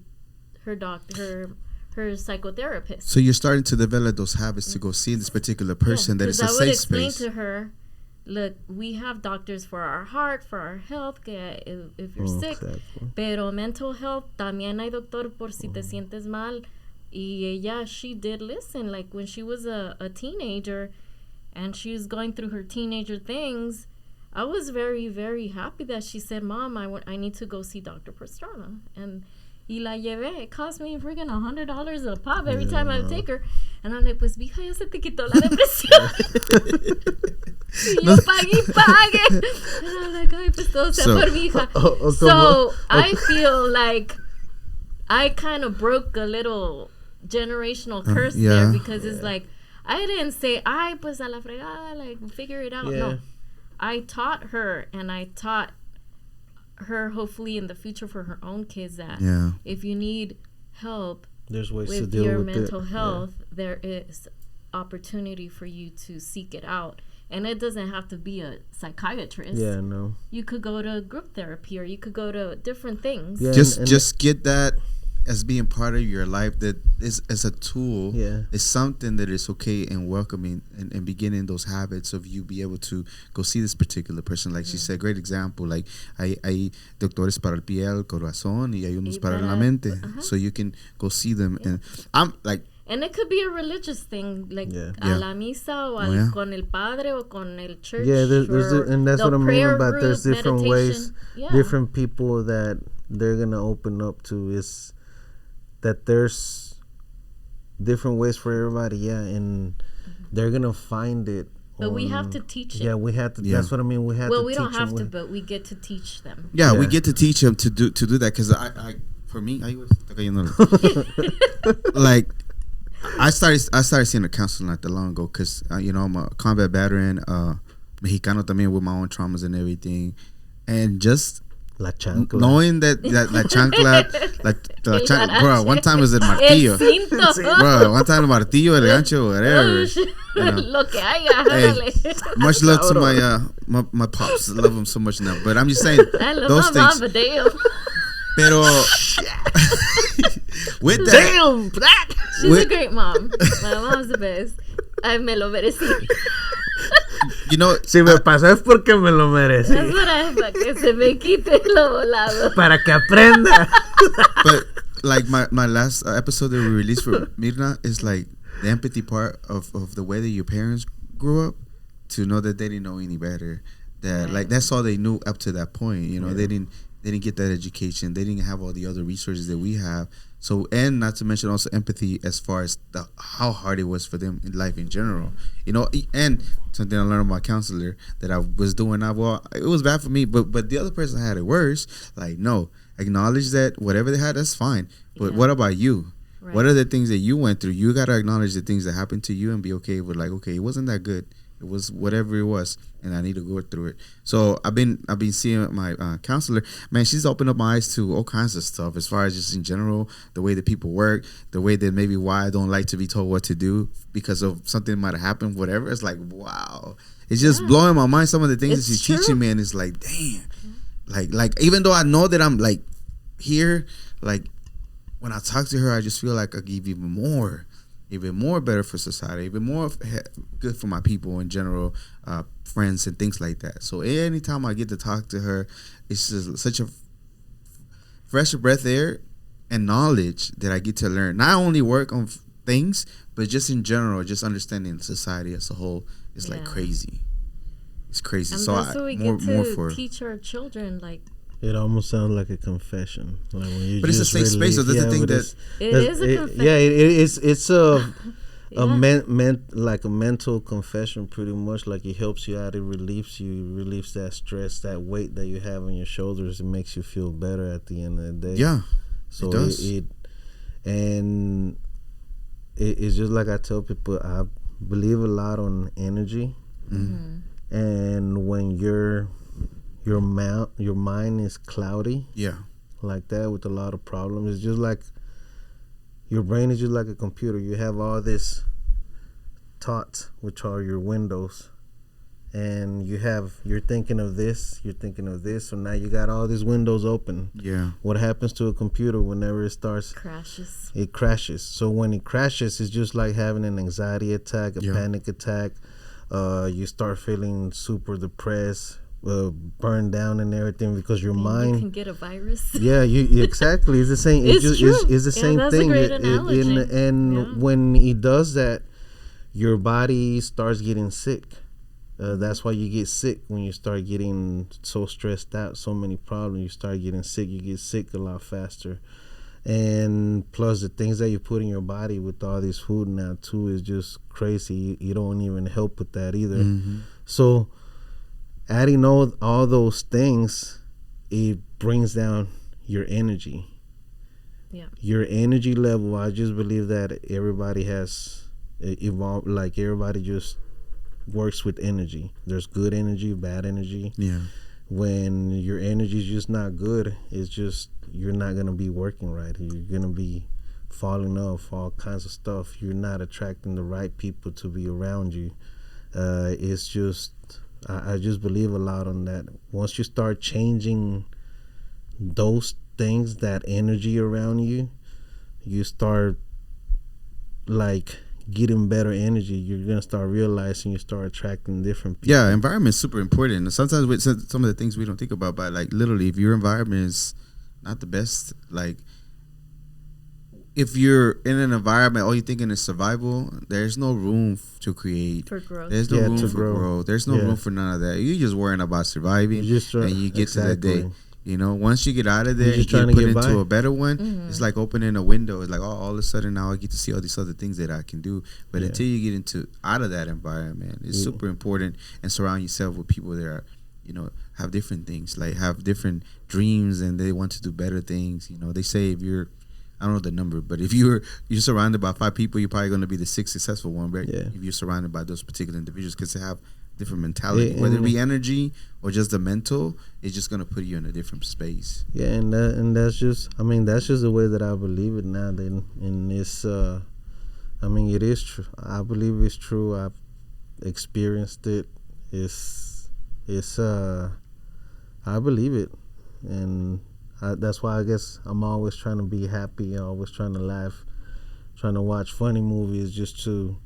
her doctor, her psychotherapist? So you're starting to develop those habits to go see this particular person, that it's a safe space. I would explain to her, look, we have doctors for our heart, for our health, que if you're sick, exactly. Pero mental health, también hay doctor por si te sientes mal. Y ella, she did listen. Like when she was a teenager and she was going through her teenager things, I was very, very happy that she said, Mom, I need to go see Dr. Pastrana. And y la llevé. It cost me freaking $100 a pop every time I would take her. And I'm like, pues, mija, ya se te quitó la depresión. Y yo pague. And I'm like, ay, pues, todo sea por mi hija. So I feel like I kind of broke a little generational curse there, because it's like, I didn't say, ay, pues, a la fregada, like, figure it out. No. I taught her, and I taught her, hopefully in the future for her own kids, that if you need help, there's ways with to deal your with mental health, there is opportunity for you to seek it out. And it doesn't have to be a psychiatrist. Yeah, no. You could go to group therapy, or you could go to different things. Yeah, just get that as being part of your life, that is a tool. Yeah. It's something that is okay and welcoming, and beginning those habits of you be able to go see this particular person. Like she said, great example. Like hay doctores para el piel, corazón, y hay unos para la mente. So you can go see them. And I'm like, and it could be a religious thing, like Yeah. a la misa o yeah. con el padre o con el church. Yeah, and that's the what I mean prayer about group, there's different ways, meditation. different people that they're gonna open up to. Is that there's different ways for everybody, yeah, and they're gonna find it. But we have to teach it. Yeah, we have to. Yeah. That's what I mean. We have Well, to. we teach don't have them. to, but we get to teach them. yeah, we Yeah. get to teach them to do that, because I for me, like I started seeing a counselor not that long ago, because you know, I'm a combat veteran, Mexicano también, with my own traumas and everything, and just La chancla. knowing that la chancla, bro. One time it was el martillo, El cinto. bro. One time el martillo, el gancho, whatever. You know. Lo que haya. Hey, Hágale. much love to my pops. I love them so much now. But I'm just saying I love those my things. mom, but damn. Pero with that, Damn, She's With- a great mom. My mom's the best. Ay, me lo merecí. you know, Si me pasó es porque me lo merecí. That's what I para que se me quite lo volado. Para que aprenda. but like my last episode that we released for Mirna is like the empathy part of the way that your parents grew up, to know that they didn't know any better. That like that's all they knew up to that point. You know, they didn't get that education. They didn't have all the other resources that we have. So, and not to mention also empathy as far as how hard it was for them in life in general. You know, and something I learned from my counselor that I was doing. It was bad for me, but the other person had it worse. Like, no, acknowledge that whatever they had, that's fine. But what about you? Right. What are the things that you went through? You got to acknowledge the things that happened to you and be okay with, like, okay, it wasn't that good. It was whatever it was, and I need to go through it. So I've been seeing my counselor. Man, she's opened up my eyes to all kinds of stuff, as far as just in general, the way that people work, the way that maybe why I don't like to be told what to do because of something might have happened, whatever. It's like, wow, it's just blowing my mind. Some of the things It's that she's true. teaching me, and it's like, damn, like even though I know that I'm like here, like when I talk to her, I just feel like I give even more better for society, even more good for my people in general, friends and things like that. So anytime I get to talk to her, it's just such a fresh breath of air and knowledge that I get to learn. Not only work on things, but just in general, just understanding society as a whole is like crazy. It's crazy. And So that's what we more get for. to teach our children, like. It almost sounds like a confession. Like when you But it's a just safe space, so that's the yeah, thing but that- It is a confession. Yeah, it's a Yeah. like a mental confession, pretty much. Like it helps you out. It relieves you. It relieves that stress, that weight that you have on your shoulders. It makes you feel better at the end of the day. Yeah, So it does. It's just like I tell people. I believe a lot on energy, and when your mind is cloudy Yeah. like that with a lot of problems, it's just like your brain is just like a computer. You have all this thoughts, which are your windows, and you're thinking of this, so now you got all these windows open. Yeah. What happens to a computer whenever it starts? Crashes. It crashes. So when it crashes, it's just like having an anxiety attack, a panic attack. You start feeling super depressed, burned down and everything because your mind. You can get a virus. Yeah, you exactly. It's the same. It's true. It's the same that's a thing. great analogy. And when it does that, your body starts getting sick. That's why you get sick when you start getting so stressed out, so many problems. You start getting sick. You get sick a lot faster. And plus the things that you put in your body with all this food now too is just crazy. You don't even help with that either. So adding all those things, it brings down your energy. Yeah. Your energy level, I just believe that everybody has evolved. Like everybody just works with energy. There's good energy, bad energy. Yeah. When your energy is just not good, it's just you're not gonna be working right. You're gonna be falling off all kinds of stuff. You're not attracting the right people to be around you. It's just I just believe a lot on that. Once you start changing those things, that energy around you, you start like getting better energy, you're gonna start realizing you start attracting different people. Yeah, environment's super important. And sometimes with some of the things we don't think about, but like literally, if your environment is not the best, like if you're in an environment all you're thinking is survival, there's no room to create. For growth. There's no room to for grow. growth. There's no room for none of that. You're just worrying about surviving, You just and you get to that day. exactly. You know, once you get out of there You're and just get trying to put get into by. a better one, it's like opening a window. It's like, oh, all of a sudden now I get to see all these other things that I can do. But Yeah. until you get into out of that environment, it's super important, and surround yourself with people that are, you know, have different things, like have different dreams, and they want to do better things. You know, they say if you're, I don't know the number, but if you're surrounded by 5 people, you're probably going to be the 6th successful one, right? Yeah. If you're surrounded by those particular individuals, because they have different mentality, Yeah, whether it and- be energy or just the mental, it's just going to put you in a different space. Yeah, and that's just, I mean, that's just the way that I believe it now. Then, and it's, I mean, it is true. I believe it's true. I've experienced it. It's, I believe it, and that's why I guess I'm always trying to be happy, always trying to laugh, trying to watch funny movies just to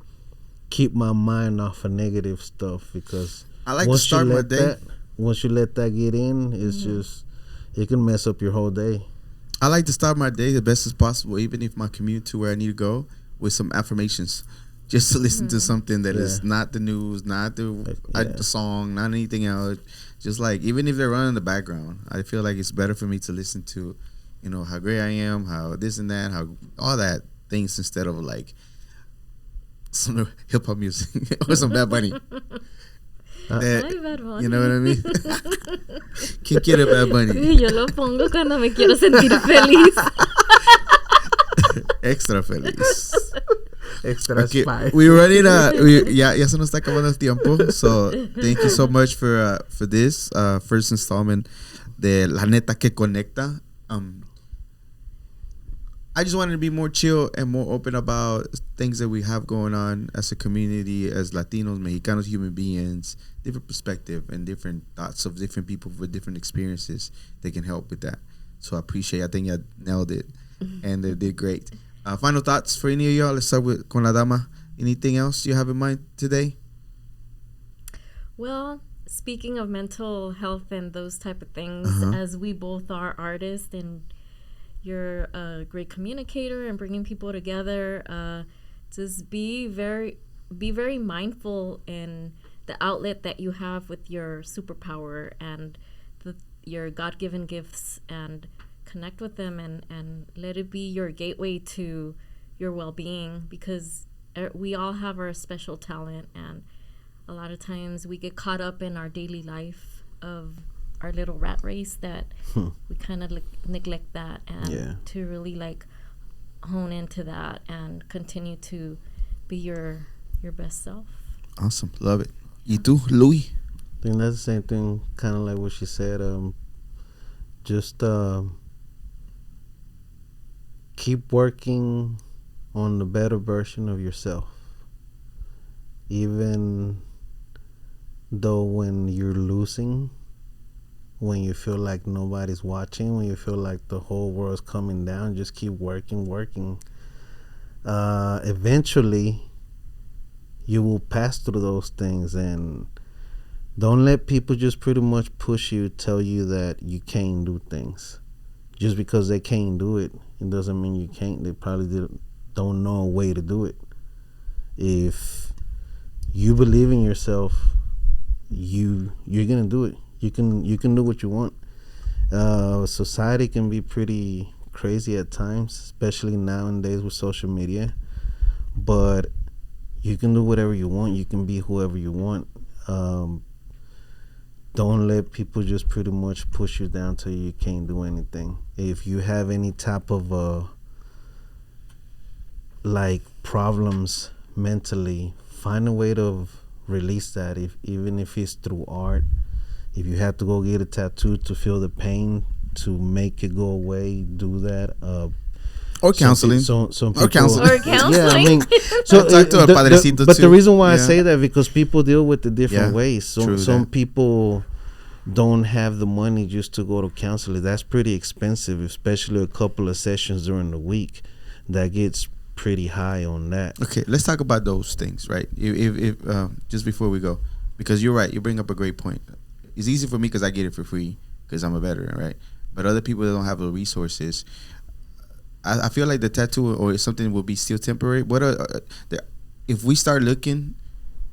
keep my mind off of negative stuff, because I like to start my day. Once you let that get in, it's just, it can mess up your whole day. I like to start my day the best as possible, even if my commute to where I need to go, with some affirmations, just to listen to something that is not the news, not the song, not anything else. Just like, even if they're running in the background, I feel like it's better for me to listen to, you know, how great I am, how this and that, how all that things, instead of like some hip hop music or some Bad Bunny. That, Ay, Bad Bunny. you know what I mean? ¿Quién quiere Bad Bunny? Yo lo pongo cuando me quiero sentir feliz. Extra feliz. Extra Okay, spice. we're ready to. Ya se nos está acabando el tiempo. So thank you so much for this first installment de La Neta Que Conecta. I just wanted to be more chill and more open about things that we have going on as a community, as Latinos, Mexicanos, human beings, different perspective and different thoughts of different people with different experiences that can help with that. So I appreciate it. I think I nailed it, and they did great. Final thoughts for any of y'all? Let's start with con la dama. Anything else you have in mind today? Well, speaking of mental health and those type of things, as we both are artists and you're a great communicator and bringing people together, just be very mindful in the outlet that you have with your superpower and your God-given gifts, and connect with them and let it be your gateway to your well-being, because we all have our special talent, and a lot of times we get caught up in our daily life of our little rat race that we kind of neglect that, and to really like hone into that and continue to be your best self. Awesome. Love it. ¿Y tú, Louis? I think that's the same thing, kind of like what she said. Just keep working on the better version of yourself, even though when you're losing, when you feel like nobody's watching, when you feel like the whole world's coming down, just keep working. Eventually you will pass through those things, and don't let people just pretty much push you, tell you that you can't do things. Just because they can't do it, it doesn't mean you can't. They probably don't know a way to do it. If you believe in yourself, you're gonna do it. You can do what you want. Society can be pretty crazy at times, especially nowadays with social media. But you can do whatever you want. You can be whoever you want. Don't let people just pretty much push you down till you can't do anything. If you have any type of like problems mentally, find a way to release that. Even if it's through art. If you have to go get a tattoo to feel the pain, to make it go away, do that. Or counseling. Some people, Or counseling. Or counseling. Yeah, I mean, so Talk to a padrecito but too. the reason why I Yeah. say that, because people deal with it different Yeah, ways. true Some that. people don't have the money just to go to counseling. That's pretty expensive, especially a couple of sessions during the week. that gets pretty high on that. Okay, let's talk about those things, right? If just before we go, because you're right, you bring up a great point. It's easy for me because I get it for free because I'm a veteran, right? But other people that don't have the resources, I feel like the tattoo or something will be still temporary. What are if we start looking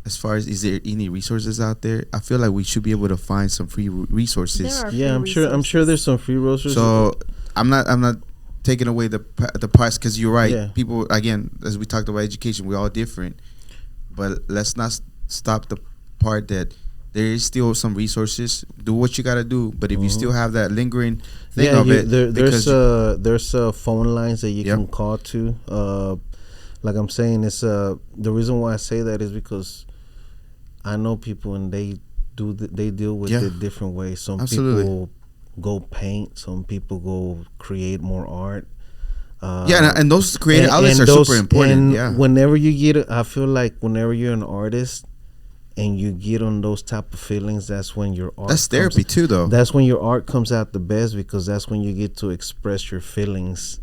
as far as is there any resources out there? I feel like we should be able to find some free resources. There are Yeah, free I'm sure there's some free resources. So I'm not taking away the parts because you're right. Yeah. People, again, as we talked about education, we're all different, but let's not stop the part that there is still some resources. Do what you gotta do, but if you still have that lingering thing of it, there's phone lines that you can call to. Like I'm saying, it's the reason why I say that is because I know people and they deal with it different ways. Some people go paint, some people go create more art. And those creative outlets are super important. And whenever you get, I feel like whenever you're an artist and you get on those type of feelings, that's when your art. That's therapy too, though. That's when your art comes out the best because that's when you get to express your feelings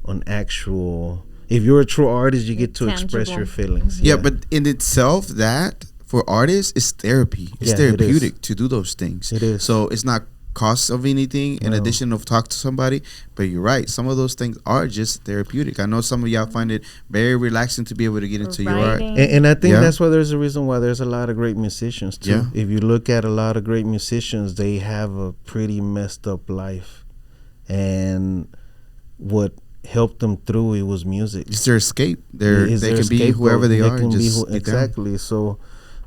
on actual. If you're a true artist, you get to express your feelings. Yeah, but in itself, that for artists is therapy. It's therapeutic to do those things. It is. So it's not cost of anything in addition of talk to somebody. But you're right. Some of those things are just therapeutic. I know some of y'all find it very relaxing to be able to get into your art. And I think that's why there's a reason why there's a lot of great musicians too. Yeah. If you look at a lot of great musicians, they have a pretty messed up life. And what helped them through it was music. It's their escape. They can be whoever they are. Exactly. So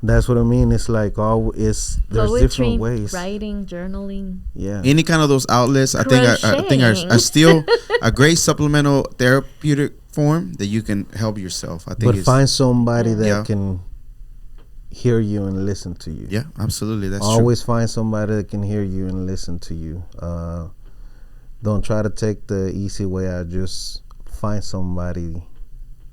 that's what I mean. It's like there's poetry, different ways. Writing, journaling. Yeah. Any kind of those outlets, I think are still a great supplemental therapeutic form that you can help yourself. I think. But find somebody that can hear you and listen to you. Yeah, absolutely. That's always find somebody that can hear you and listen to you. Don't try to take the easy way out. Just find somebody,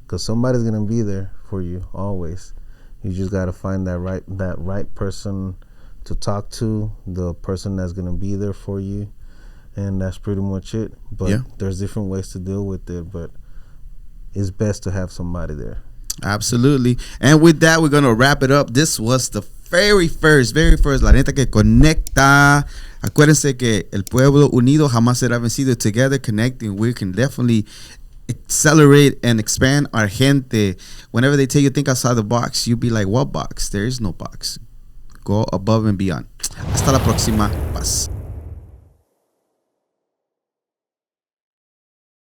because somebody's gonna be there for you always. You just gotta find that right person to talk to, the person that's gonna be there for you, and that's pretty much it. But there's different ways to deal with it, but it's best to have somebody there. Absolutely. And with that, we're gonna wrap it up. This was the very first La Neta Que Conecta. Acuérdense que el pueblo unido jamás será vencido. Together, connecting, we can definitely accelerate and expand our gente. Whenever they tell you think outside the box, you be like, what box? There is no box. Go above and beyond. Hasta la próxima. Paz.